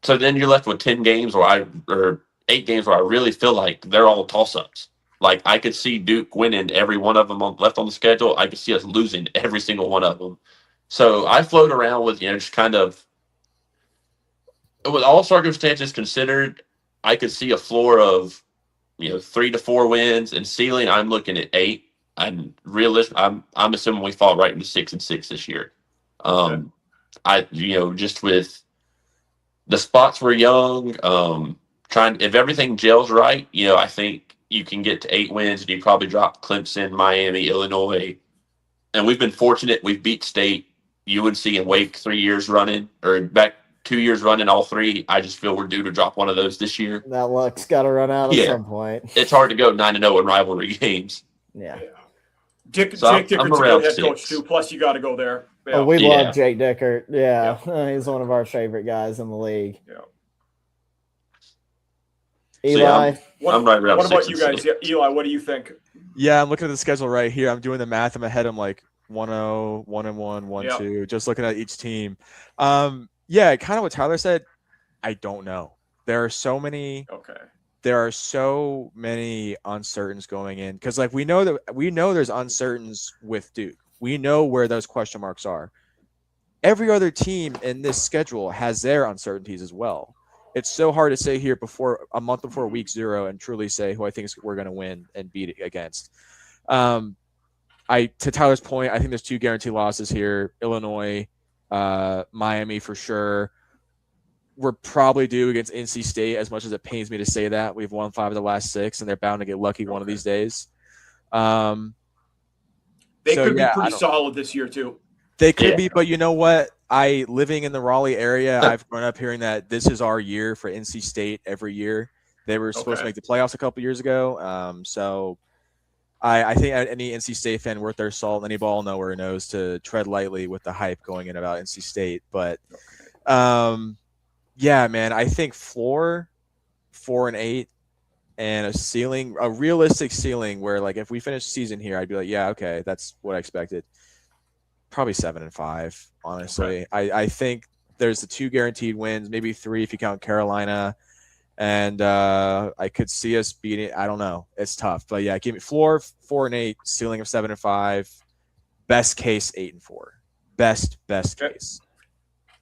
So then you're left with 10 games or 8 games where I really feel like they're all toss-ups. I could see Duke winning every one of them left on the schedule. I could see us losing every single one of them. So I float around with, just kind of, with all circumstances considered, I could see a floor of, 3 to 4 wins, and ceiling, I'm looking at 8. I'm assuming we fall right into 6-6 this year. Just with the spots we're young, if everything gels right, I think you can get to 8 wins, and you probably drop Clemson, Miami, Illinois. And we've been fortunate. We've beat State, UNC, and Wake 3 years running, or back 2 years running, all 3. I just feel we're due to drop one of those this year. That luck's got to run out at some point. It's hard to go 9-0 in rivalry games. Yeah. Jake Dickert's a good head coach, too. Plus, you got to go there. Yeah. Oh, we love Jake Dickert. Yeah. He's one of our favorite guys in the league. Yeah. Eli? I'm right around What about you guys? Yeah, Eli, what do you think? Yeah, I'm looking at the schedule right here. I'm doing the math in my head. I'm like 1-0, 1-1, 1-2, just looking at each team. Yeah, kind of what Tyler said. I don't know. There are so many. Okay. There are so many uncertains going in because, like, we know there's uncertains with Duke. We know where those question marks are. Every other team in this schedule has their uncertainties as well. It's so hard to say here before a month before week 0 and truly say who I think we're going to win and beat against. To Tyler's point, I think there's 2 guaranteed losses here: Illinois, Miami for sure. We're probably due against NC State, as much as it pains me to say that. We've won 5 of the last 6, and they're bound to get lucky one of these days. They could be pretty solid this year too. They could be, but you know what? Living in the Raleigh area, I've grown up hearing that this is our year for NC State every year. They were supposed to make the playoffs a couple years ago. So I think any NC State fan worth their salt, any ball knower knows to tread lightly with the hype going in about NC State. But yeah, man, I think floor 4-8 and a ceiling, a realistic ceiling where, like, if we finish the season here, I'd be like, yeah, okay, that's what I expected. Probably 7-5, honestly. Okay. I think there's the 2 guaranteed wins, maybe 3 if you count Carolina, and I could see us beating. I don't know. It's tough, but yeah, give me floor 4-8, ceiling of 7-5, best case 8-4, best case.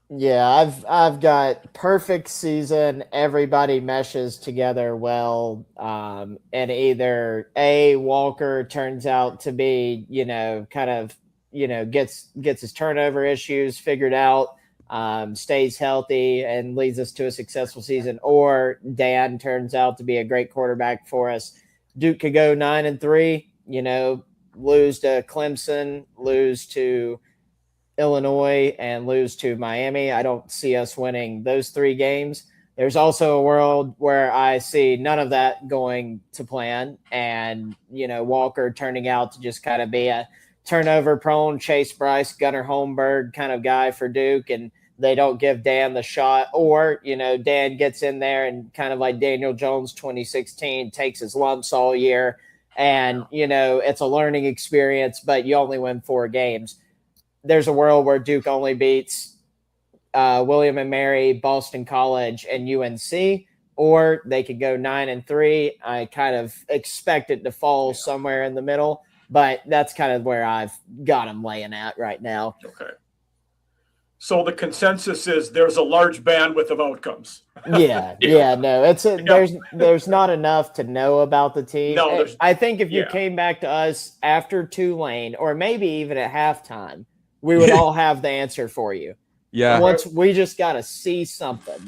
Yeah, I've got perfect season. Everybody meshes together well, and either Walker turns out to be, kind of, gets his turnover issues figured out, stays healthy and leads us to a successful season, or Dan turns out to be a great quarterback for us. Duke could go 9-3, lose to Clemson, lose to Illinois, and lose to Miami. I don't see us winning those 3 games. There's also a world where I see none of that going to plan, and, Walker turning out to just kind of be a turnover-prone Chase Bryce, Gunnar Holmberg kind of guy for Duke, and they don't give Dan the shot. Or, Dan gets in there and kind of like Daniel Jones 2016, takes his lumps all year, and, it's a learning experience, but you only win 4 games. There's a world where Duke only beats William and Mary, Boston College, and UNC, or they could go 9-3. I kind of expect it to fall somewhere in the middle, but that's kind of where I've got them laying at right now. Okay. So the consensus is there's a large bandwidth of outcomes. No, there's not enough to know about the team. No, I think if you came back to us after Tulane, or maybe even at halftime, we would all have the answer for you. Yeah. Once we just got to see something,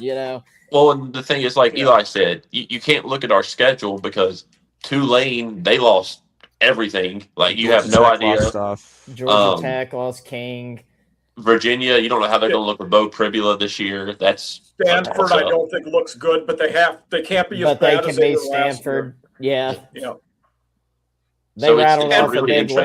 Well, and the thing is, like Eli said, you can't look at our schedule because Tulane, they lost everything. Like, you have no idea. Georgia Tech lost King. Virginia, you don't know how they're going to look with Bo Pribula this year. That's Stanford. I don't think looks good, but they can't be as bad as they were Stanford. Yeah. They so rattled off really a big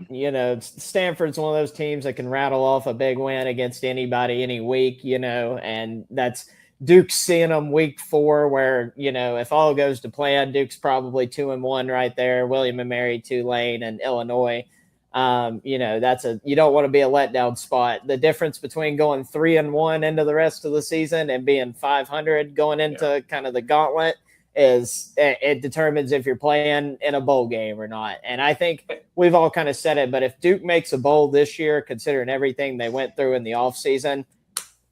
win. Stanford's one of those teams that can rattle off a big win against anybody any week, and that's Duke's seeing them week 4 where, if all goes to plan, Duke's probably 2-1 right there. William and Mary, Tulane, and Illinois. You don't want to be a letdown spot. The difference between going 3-1 into the rest of the season and being 500 going into kind of the gauntlet is it determines if you're playing in a bowl game or not. And I think we've all kind of said it, but if Duke makes a bowl this year, considering everything they went through in the offseason,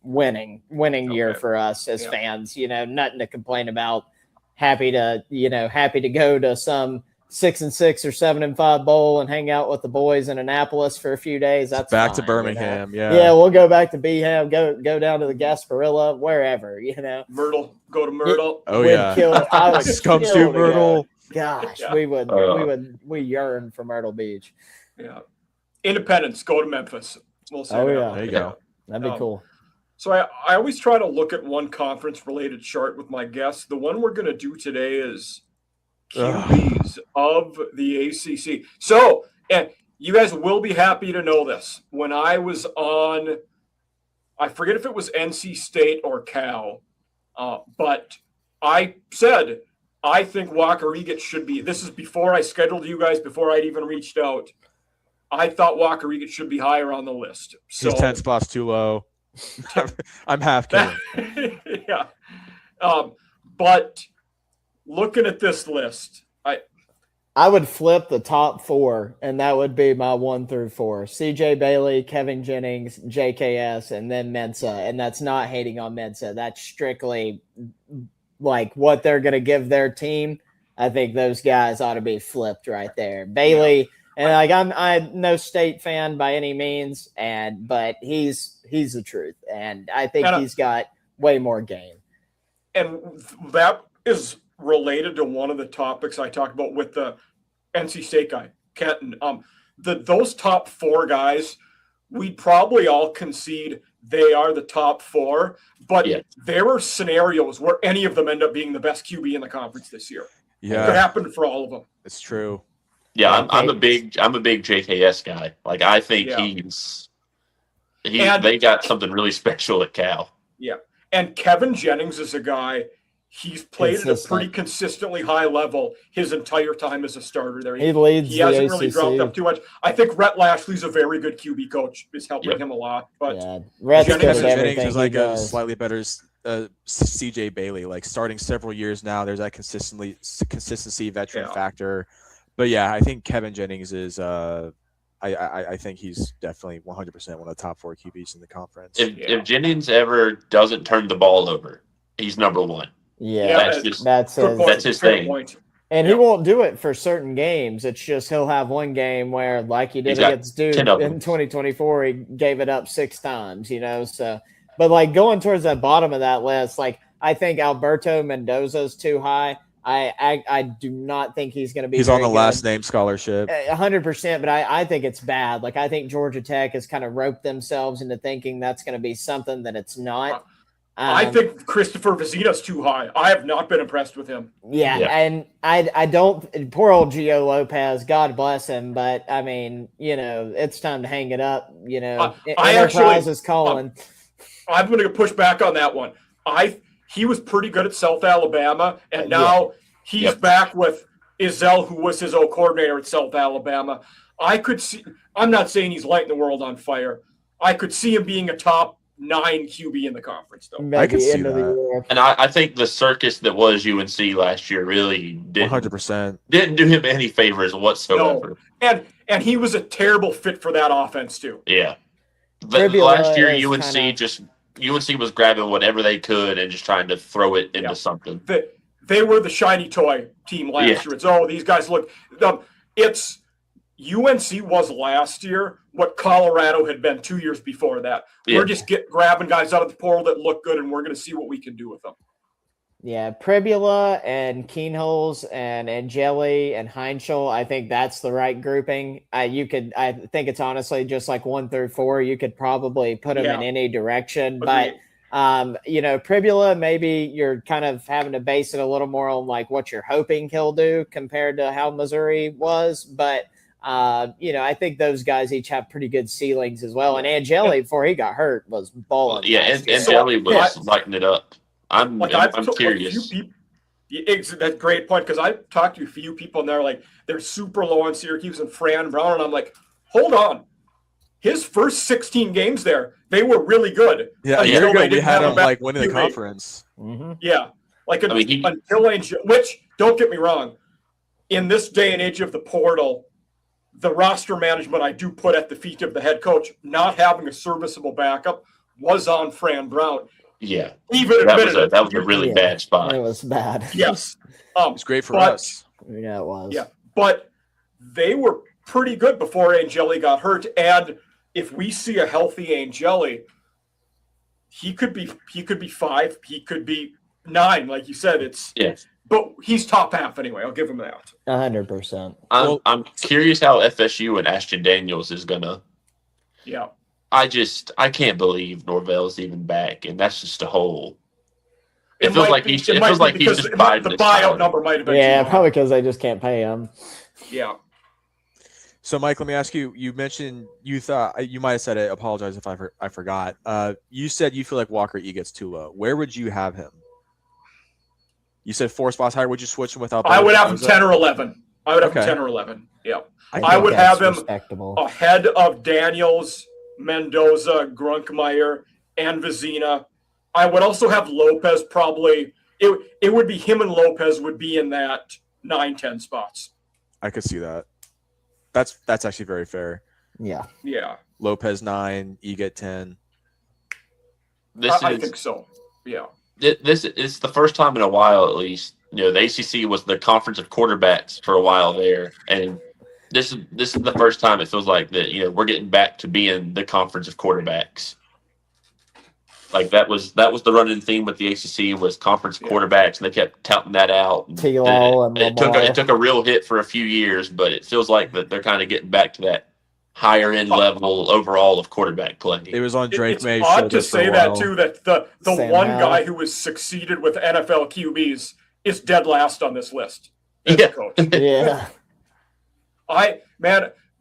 winning year for us as fans, nothing to complain about. Happy to go to some 6-6 or 7-5 bowl and hang out with the boys in Annapolis for a few days. That's back fine, to Birmingham. Yeah, we'll go back to Beeham, go down to the Gasparilla, wherever, Myrtle, go to Myrtle. Scum Stew Myrtle. Gosh, we yearn for Myrtle Beach. Yeah. Independence, go to Memphis. We'll say there you go. That'd be cool. So I always try to look at one conference related chart with my guests. The one we're going to do today is QBs of the ACC. So, and you guys will be happy to know this. When I was on, I forget if it was NC State or Cal, but I said, I think Walker Eget should be, this is before I scheduled you guys, before I'd even reached out. I thought Walker Eget should be higher on the list. So, he's 10 spots too low. I'm half kidding. Yeah. But looking at this list, I would flip the top 4, and that would be my 1 through 4. CJ Bailey, Kevin Jennings, JKS, and then Mensah. And that's not hating on Mensah. That's strictly like what they're going to give their team. I think those guys ought to be flipped right there. Bailey, and like I'm no State fan by any means, but he's the truth. And I think he's got way more game. And that is related to one of the topics I talked about with the NC State guy, Kenton. Those top 4 guys, we'd probably all concede they are the top 4, but there are scenarios where any of them end up being the best QB in the conference this year. Yeah, it could happen for all of them. It's true. Yeah, I'm a big JKS guy. Like I think they got something really special at Cal. Yeah, and Kevin Jennings is a guy. He's played at a pretty consistently high level his entire time as a starter there. He leads. He hasn't really dropped up too much. I think Rhett Lashley's a very good QB coach. Is helping him a lot. But Jennings is like a slightly better CJ Bailey. Like starting several years now, there's that consistency veteran factor. But yeah, I think Kevin Jennings is. I think he's definitely 100% one of the top 4 QBs in the conference. If Jennings ever doesn't turn the ball over, he's number 1. Yeah, that's his thing. Point. And he won't do it for certain games. It's just he'll have one game where, like he did against Duke in 2024, he gave it up 6 times, So, but like going towards the bottom of that list, like I think Alberto Mendoza's too high. I do not think he's going to be. He's on the last name scholarship, 100%. But I think it's bad. Like I think Georgia Tech has kind of roped themselves into thinking that's going to be something that it's not. I think Christopher Vizina's too high. I have not been impressed with him. Yeah. And I don't. Poor old Gio Lopez, God bless him, but I mean, it's time to hang it up. Enterprise is calling. I'm going to push back on that one. He was pretty good at South Alabama, and now he's back with Izell, who was his old coordinator at South Alabama. I could see. I'm not saying he's lighting the world on fire. I could see him being a top 9 QB in the conference, though. I can see that. And I think the circus that was UNC last year really didn't 100% didn't do him any favors whatsoever. No. And he was a terrible fit for that offense too. Yeah. Last year UNC was grabbing whatever they could and just trying to throw it into something. They were the shiny toy team last year. It's these guys look. It's UNC was last year what Colorado had been 2 years before that. We're just grabbing guys out of the portal that look good, and we're going to see what we can do with them. Yeah, Pribula and Keenholz and Angeli and Heinschel, I think that's the right grouping. I think it's honestly just like 1 through 4. You could probably put them in any direction. Agreed. But, Pribula, maybe you're kind of having to base it a little more on like what you're hoping he'll do compared to how Missouri was. But, I think those guys each have pretty good ceilings as well. And Angeli, before he got hurt, was balling. Yeah, Angeli was lighting it up. I'm curious. That's a great point, because I've talked to a few people and they're like, they're super low on Syracuse and Fran Brown, and I'm like, hold on. His first 16 games there, they were really good. Yeah, a year ago we had him like winning the conference. Mm-hmm. Yeah, until Angel, which, don't get me wrong, in this day and age of the portal, the roster management I do put at the feet of the head coach, not having a serviceable backup, was on Fran Brown. Yeah, even that was a really bad spot. It was bad. Yes, it's great for us. Yeah, it was. Yeah, but they were pretty good before Angeli got hurt. And if we see a healthy Angeli, he could be 5, he could be 9, like you said. But he's top half anyway. I'll give him that. 100%. I'm curious how FSU and Ashton Daniels is gonna. Yeah. I can't believe Norvell's even back, and that's just a whole. It feels like he's just biding the buyout number might have been. Yeah, probably because they just can't pay him. Yeah. So, Mike, let me ask you. You mentioned you thought you might have said it. Apologize if I forgot. You said you feel like Walker Eget's too low. Where would you have him? You said 4 spots higher. Would you switch him without? I would have him 10 or 11. I would have him 10 or 11. Yeah. I would have him ahead of Daniels, Mendoza, Grunkmeyer, and Vizina. I would also have Lopez probably. It would be him and Lopez would be in that 9-10 spots. I could see that. That's actually very fair. Yeah. Yeah. Lopez 9, Eget 10. I think so. Yeah. This is the first time in a while, at least. The ACC was the conference of quarterbacks for a while there, and this is the first time it feels like that. We're getting back to being the conference of quarterbacks. Like that was the running theme with the ACC was conference quarterbacks, and they kept touting that out. It took a real hit for a few years, but it feels like that they're kind of getting back to that higher end level overall of quarterback play. It was on Drake May's show. It's odd to say that too. That the one guy who has succeeded with NFL QBs is dead last on this list. Coach. Yeah.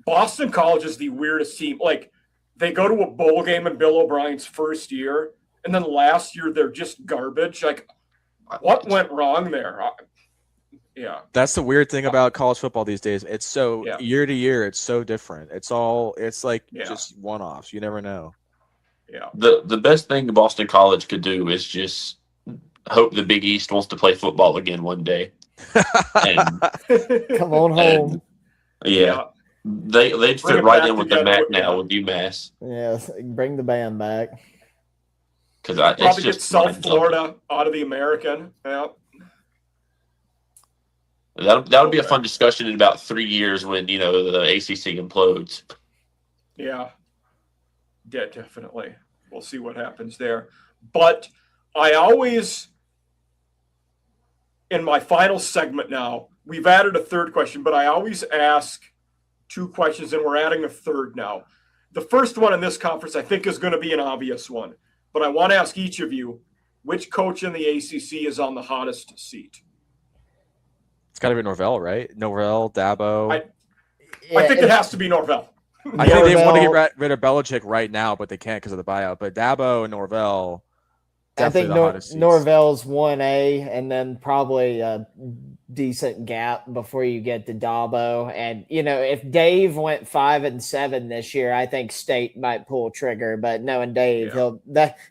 Boston College is the weirdest team. Like they go to a bowl game in Bill O'Brien's first year, and then last year they're just garbage. Like, what went wrong there? Yeah, that's the weird thing about college football these days. It's so year to year, it's so different. It's just one-offs. You never know. Yeah. The best thing Boston College could do is just hope the Big East wants to play football again one day. Come on home. They'd fit right in with the MAC now with UMass. Yeah, bring the band back. Because probably get South Florida out of the American. Yeah. That would be a fun discussion in about 3 years when the ACC implodes. Yeah, definitely. We'll see what happens there. But I always, in my final segment now, we've added a third question, but I always ask 2 questions, and we're adding a third now. The first one in this conference, I think, is going to be an obvious one, but I want to ask each of you, which coach in the ACC is on the hottest seat? It's got to be Norvell, right? Norvell, Dabo. I think it has to be Norvell. I think they want to get rid of Belichick right now, but they can't because of the buyout. But Dabo and Norvell, I think Norvell's 1A, and then probably a decent gap before you get to Dabo. And if Dave went 5-7 this year, I think State might pull trigger. But knowing Dave,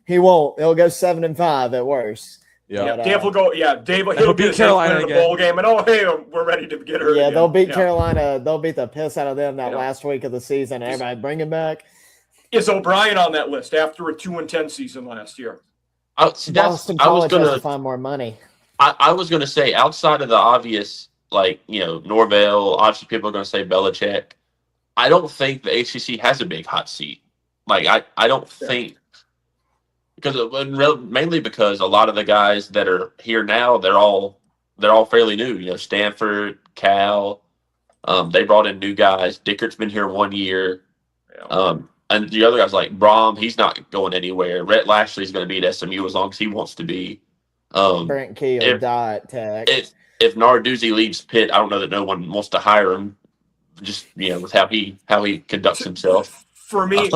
he won't. He'll go 7-5 at worst. Yeah, Dave will go. Yeah, Dave he'll beat Carolina in the bowl game, and we're ready to get her. Yeah, they'll beat Carolina. They'll beat the piss out of them that last week of the season. And everybody bring him back. Is O'Brien on that list after a 2-10 season last year? Boston College has to find more money. I was going to say, outside of the obvious, Norvell, obviously people are going to say Belichick. I don't think the ACC has a big hot seat. I don't think. Mainly because a lot of the guys that are here now, they're all fairly new. Stanford, Cal, they brought in new guys. Dickert's been here 1 year, and the other guys like Brom, he's not going anywhere. Rhett Lashley's going to be at SMU as long as he wants to be. Brent Keel, Dot Tech. If Narduzzi leaves Pitt, I don't know that no one wants to hire him. Just with how he conducts himself. For me,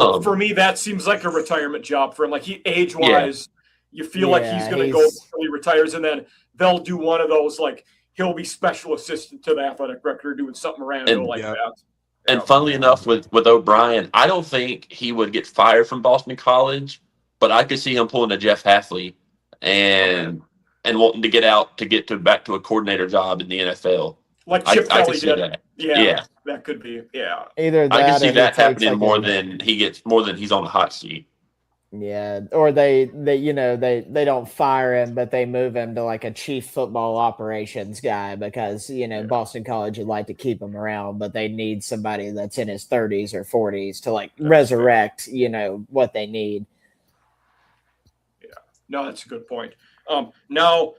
that seems like a retirement job for him. Like age-wise, you feel like he's going to go until he retires, and then they'll do one of those. Like he'll be special assistant to the athletic director, doing something random like that. And funnily enough, with O'Brien, I don't think he would get fired from Boston College, but I could see him pulling a Jeff Hafley and wanting to get out to get back to a coordinator job in the NFL. Like Chip Kelly did. That. Yeah, that could be. Yeah, either that I can see that happening more than he's on the hot seat. Yeah, or they don't fire him, but they move him to like a chief football operations guy because Boston College would like to keep him around, but they need somebody that's in his 30s or 40s to resurrect what they need. Yeah, no, that's a good point. Now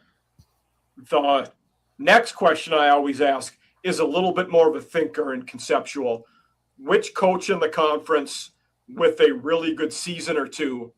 the next question I always ask is a little bit more of a thinker and conceptual. Which coach in the conference with a really good season or two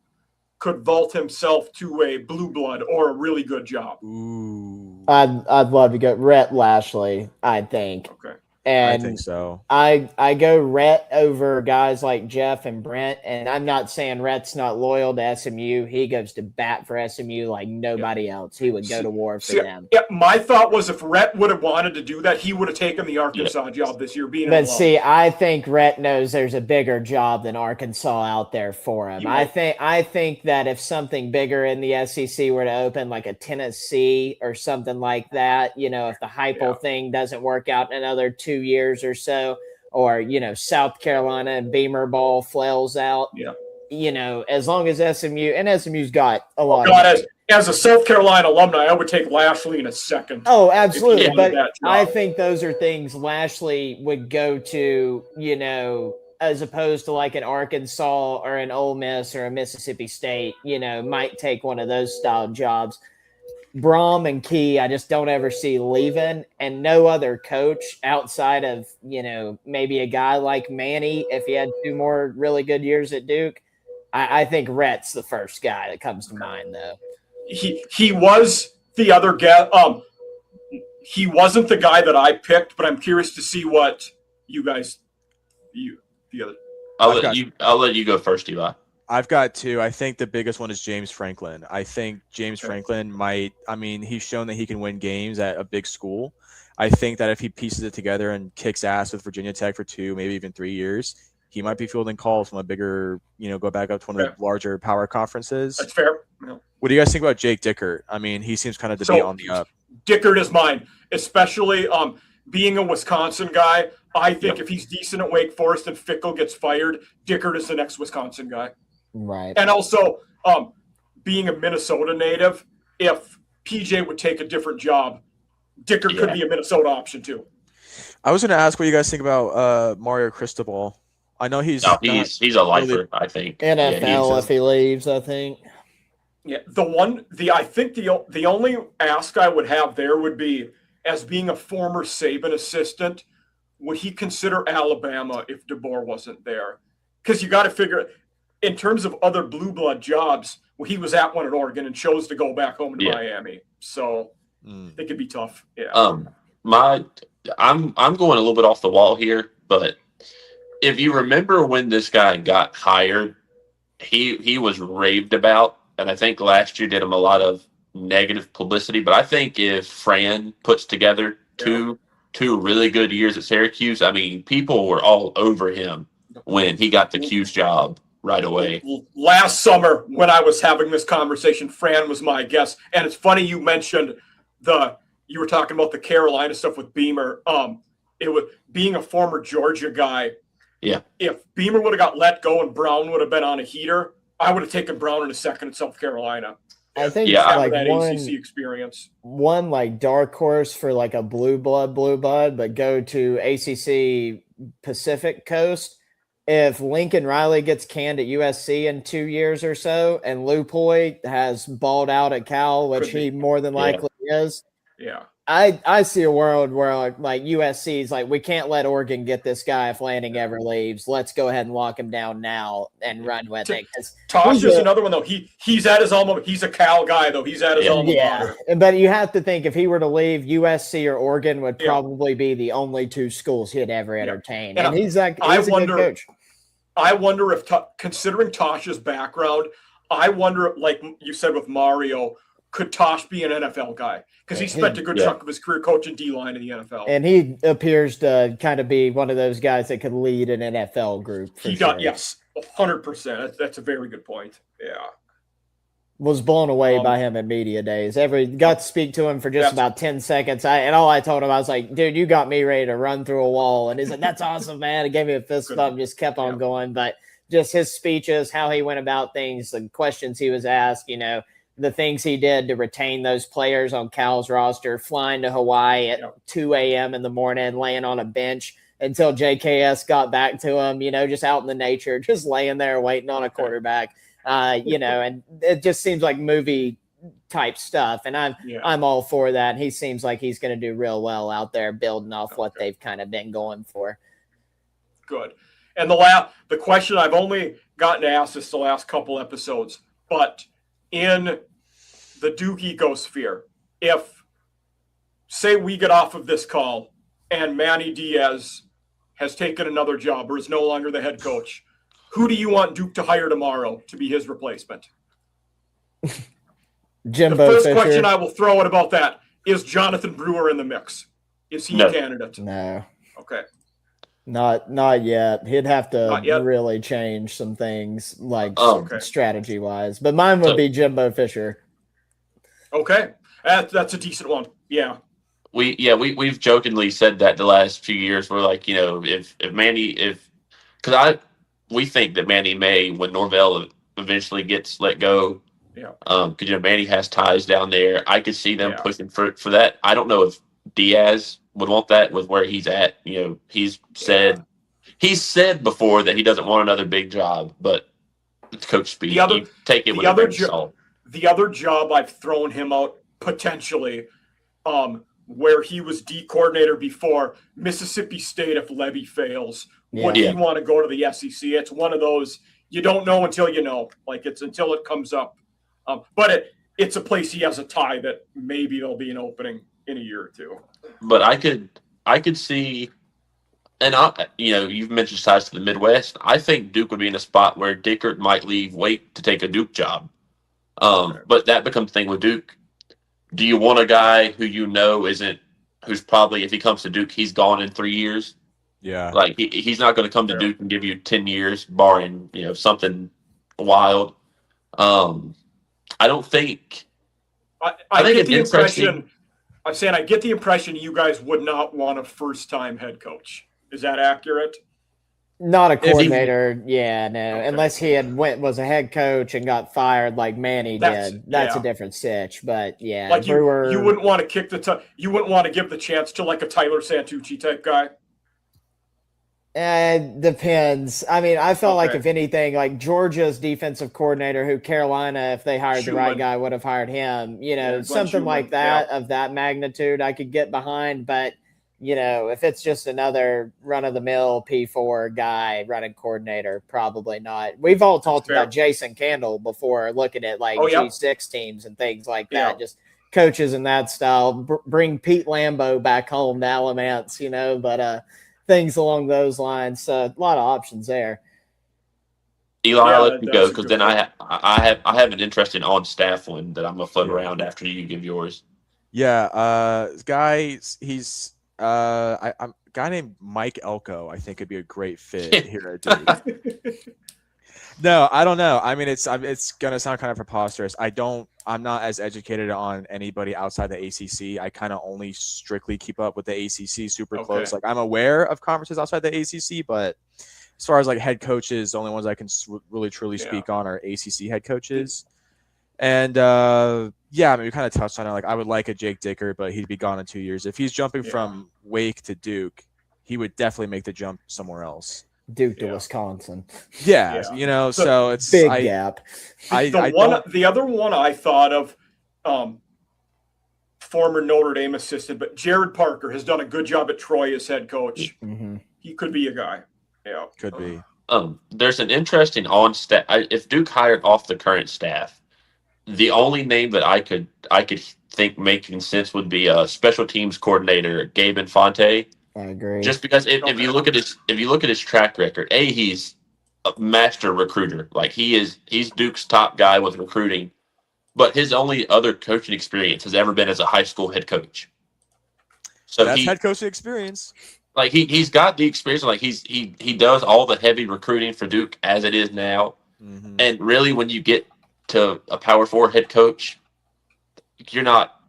could vault himself to a blue blood or a really good job? Ooh. I'd love to go Rhett Lashley, I think. Okay. And I think so. I go Rhett over guys like Jeff and Brent, and I'm not saying Rhett's not loyal to SMU. He goes to bat for SMU like nobody else. He would go to war for them. Yeah, my thought was if Rhett would have wanted to do that, he would have taken the Arkansas job this year. But see, I think Rhett knows there's a bigger job than Arkansas out there for him. I think that if something bigger in the SEC were to open, like a Tennessee or something like that, if the Heupel thing doesn't work out in another 2 years or so, or South Carolina and Beamer ball flails out. As long as SMU's got a lot. As a South Carolina alumni, I would take Lashley in a second. Oh, absolutely. But I think those are things Lashley would go to, as opposed to like an Arkansas or an Ole Miss or a Mississippi State, might take one of those style jobs. Brom and Key, I just don't ever see leaving, and no other coach outside of, maybe a guy like Manny, if he had 2 more really good years at Duke. I think Rhett's the first guy that comes to mind, though. He was the other guy. He wasn't the guy that I picked, but I'm curious to see what you guys. I'll let you go first, Eli. I've got 2. I think the biggest one is James Franklin. I think James Franklin he's shown that he can win games at a big school. I think that if he pieces it together and kicks ass with Virginia Tech for 2, maybe even 3 years, he might be fielding calls from a bigger, go back up to one of the larger power conferences. That's fair. Yeah. What do you guys think about Jake Dickert? I mean, he seems kind of to be on the up. Dickert is mine, especially being a Wisconsin guy. I think if he's decent at Wake Forest and Fickle gets fired, Dickert is the next Wisconsin guy. Right. And also, being a Minnesota native, if PJ would take a different job, Dickert could be a Minnesota option too. I was going to ask what you guys think about Mario Cristobal. I know he's a lifer, really, I think. NFL if he leaves, I think. Yeah, I think the only ask I would have there would be, as being a former Saban assistant, would he consider Alabama if DeBoer wasn't there? Because you got to figure, in terms of other blue blood jobs, he was at one at Oregon and chose to go back home to Miami. So it could be tough. Yeah. I'm going a little bit off the wall here, but if you remember when this guy got hired, he was raved about, and I think last year did him a lot of negative publicity. But I think if Fran puts together two really good years at Syracuse, I mean, people were all over him when he got the Q's job right away. Last summer, when I was having this conversation, Fran was my guest. And it's funny you mentioned you were talking about the Carolina stuff with Beamer. It was being a former Georgia guy. Yeah. If Beamer would have got let go and Brown would have been on a heater, I would have taken Brown in a second in South Carolina. I think like that ACC experience. One like dark horse for like a blue blood, but go to ACC Pacific Coast. If Lincoln Riley gets canned at USC in 2 years or so, and Lou Poi has balled out at Cal, which he more than likely is. Yeah. I see a world where like USC is like, we can't let Oregon get this guy if Lanning ever leaves. Let's go ahead and lock him down now and run with it. Tosh is another one though. He's at his alma. He's a Cal guy though. He's at his alma mater. But you have to think if he were to leave, USC or Oregon would probably be the only 2 schools he'd ever entertain. And he's a good coach. I wonder if, considering Tosh's background, I wonder, like you said with Mario, could Tosh be an NFL guy? Because he spent a good chunk of his career coaching D-line in the NFL. And he appears to kind of be one of those guys that could lead an NFL group. He does, yes, 100%. That's a very good point. Yeah. Was blown away by him in media days. Got to speak to him for just about 10 seconds. All I told him, I was like, dude, you got me ready to run through a wall. And he's like, that's awesome, man. He gave me a fist bump, just kept on going. But just his speeches, how he went about things, the questions he was asked, the things he did to retain those players on Cal's roster, flying to Hawaii at 2 a.m. in the morning, laying on a bench until JKS got back to him, just out in the nature, just laying there waiting on a quarterback. And it just seems like movie type stuff. And I'm all for that. He seems like he's going to do real well out there building off what they've kind of been going for. Good. And the question I've only gotten asked this the last couple episodes, but in the Duke ecosphere, if say we get off of this call and Manny Diaz has taken another job or is no longer the head coach, who do you want Duke to hire tomorrow to be his replacement? Jimbo The first Fisher. question I will throw out about that is Jonathan Brewer in the mix? Is he a candidate? No. Okay. Not yet. He'd have to Not yet? really change some things, like Okay. strategy wise. But mine would be Jimbo Fisher. Okay, that's a decent one. Yeah. We've jokingly said that the last few years. We're like, if Manny, we think that Manny may, when Norvell eventually gets let go. Yeah. Because Manny has ties down there. I could see them pushing for that. I don't know if Diaz would want that with where he's at. He's said before that he doesn't want another big job, but it's coach speak. You take it with a grain of salt. The other job I've thrown him out potentially, where he was D coordinator before, Mississippi State, if Levy fails, would he want to go to the SEC? It's one of those you don't know until you know. Like it's until it comes up. But it's a place he has a tie that maybe there'll be an opening in a year or two. But I could see, and you've mentioned ties to the Midwest. I think Duke would be in a spot where Dickert might leave Wake to take a Duke job. But that becomes the thing with Duke. Do you want a guy who's probably, if he comes to Duke, he's gone in 3 years? Yeah. Like he's not going to come to Duke and give you 10 years, barring something wild. I don't think. I get the impression. I'm saying I get the impression you guys would not want a first-time head coach. Is that accurate? Not a coordinator, no. Okay. Unless he was a head coach and got fired like Manny did. That's a different stitch. But like Brewer, you wouldn't want to you wouldn't want to give the chance to like a Tyler Santucci type guy. It depends. I mean, I felt like if anything, like Georgia's defensive coordinator, who Carolina, if they hired the right guy, would have hired him. Something like that of that magnitude, I could get behind. But if it's just another run-of-the-mill P4 guy running coordinator, probably not. We've all talked about Jason Candle before, looking at like G6 teams and things like that. Just coaches in that style. Bring Pete Lambeau back home to Alamance, but things along those lines. A lot of options there. Eli, I'll let you go because then I have an interesting on-staff one that I'm gonna float around after you give yours. Yeah, guy, he's a guy named Mike Elko. I think would be a great fit here at Duke. No, I don't know. I mean, it's gonna sound kind of preposterous. I'm not as educated on anybody outside the ACC. I kind of only strictly keep up with the ACC super close. Like I'm aware of conferences outside the ACC, but as far as like head coaches, the only ones I can really truly speak on are ACC head coaches. And I mean, we kind of touched on it. Like I would like a Jake Dickert, but he'd be gone in 2 years. If he's jumping from Wake to Duke, he would definitely make the jump somewhere else. Duke to Wisconsin. So it's big gap. The other one I thought of, former Notre Dame assistant, but Jared Parker has done a good job at Troy as head coach. Mm-hmm. He could be a guy. Yeah, could be. There's an interesting on staff. If Duke hired off the current staff, the only name that I could think making sense would be a special teams coordinator, Gabe Infante. I agree. Just because if you look at his track record, he's a master recruiter. Like he's Duke's top guy with recruiting, but his only other coaching experience has ever been as a high school head coach. So that's head coaching experience. Like he's got the experience. Like he does all the heavy recruiting for Duke as it is now. Mm-hmm. And really, when you get to a Power 4 head coach, you're not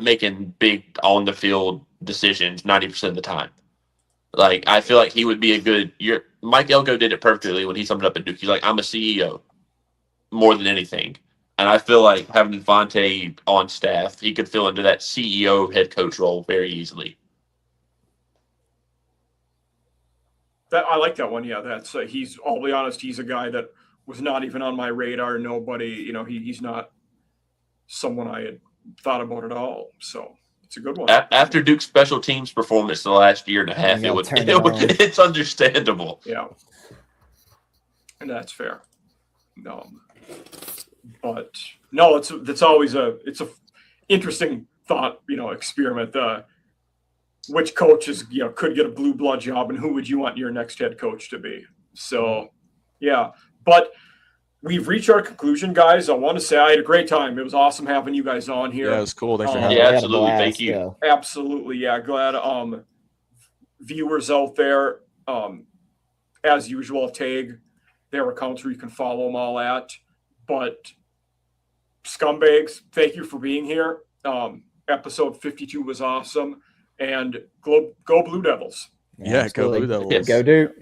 making big on the field decisions 90% of the time. Like I feel like he would be a good. Mike Elko did it perfectly when he summed it up at Duke. He's like, I'm a CEO more than anything, and I feel like having Infante on staff, he could fill into that CEO head coach role very easily. I like that one. Yeah, that's I'll be honest, he's a guy that was not even on my radar. Nobody, he's not someone I had thought about at all. So it's a good one. After Duke's special teams performance the last year and a half, it's understandable. Yeah, and that's fair. But no, it's always it's a interesting thought, experiment. which coaches, could get a blue blood job and who would you want your next head coach to be? So, yeah. But we've reached our conclusion, guys. I want to say I had a great time. It was awesome having you guys on here. Yeah, it was cool. Thanks for having Yeah, me. absolutely. Thank you. Yeah. Absolutely. Yeah. Glad viewers out there, as usual, tag their accounts where you can follow them all at. But Scumbags, thank you for being here. Episode 52 was awesome. And go Blue Devils. Yeah, go absolutely. Blue Devils. Yes. Go Duke.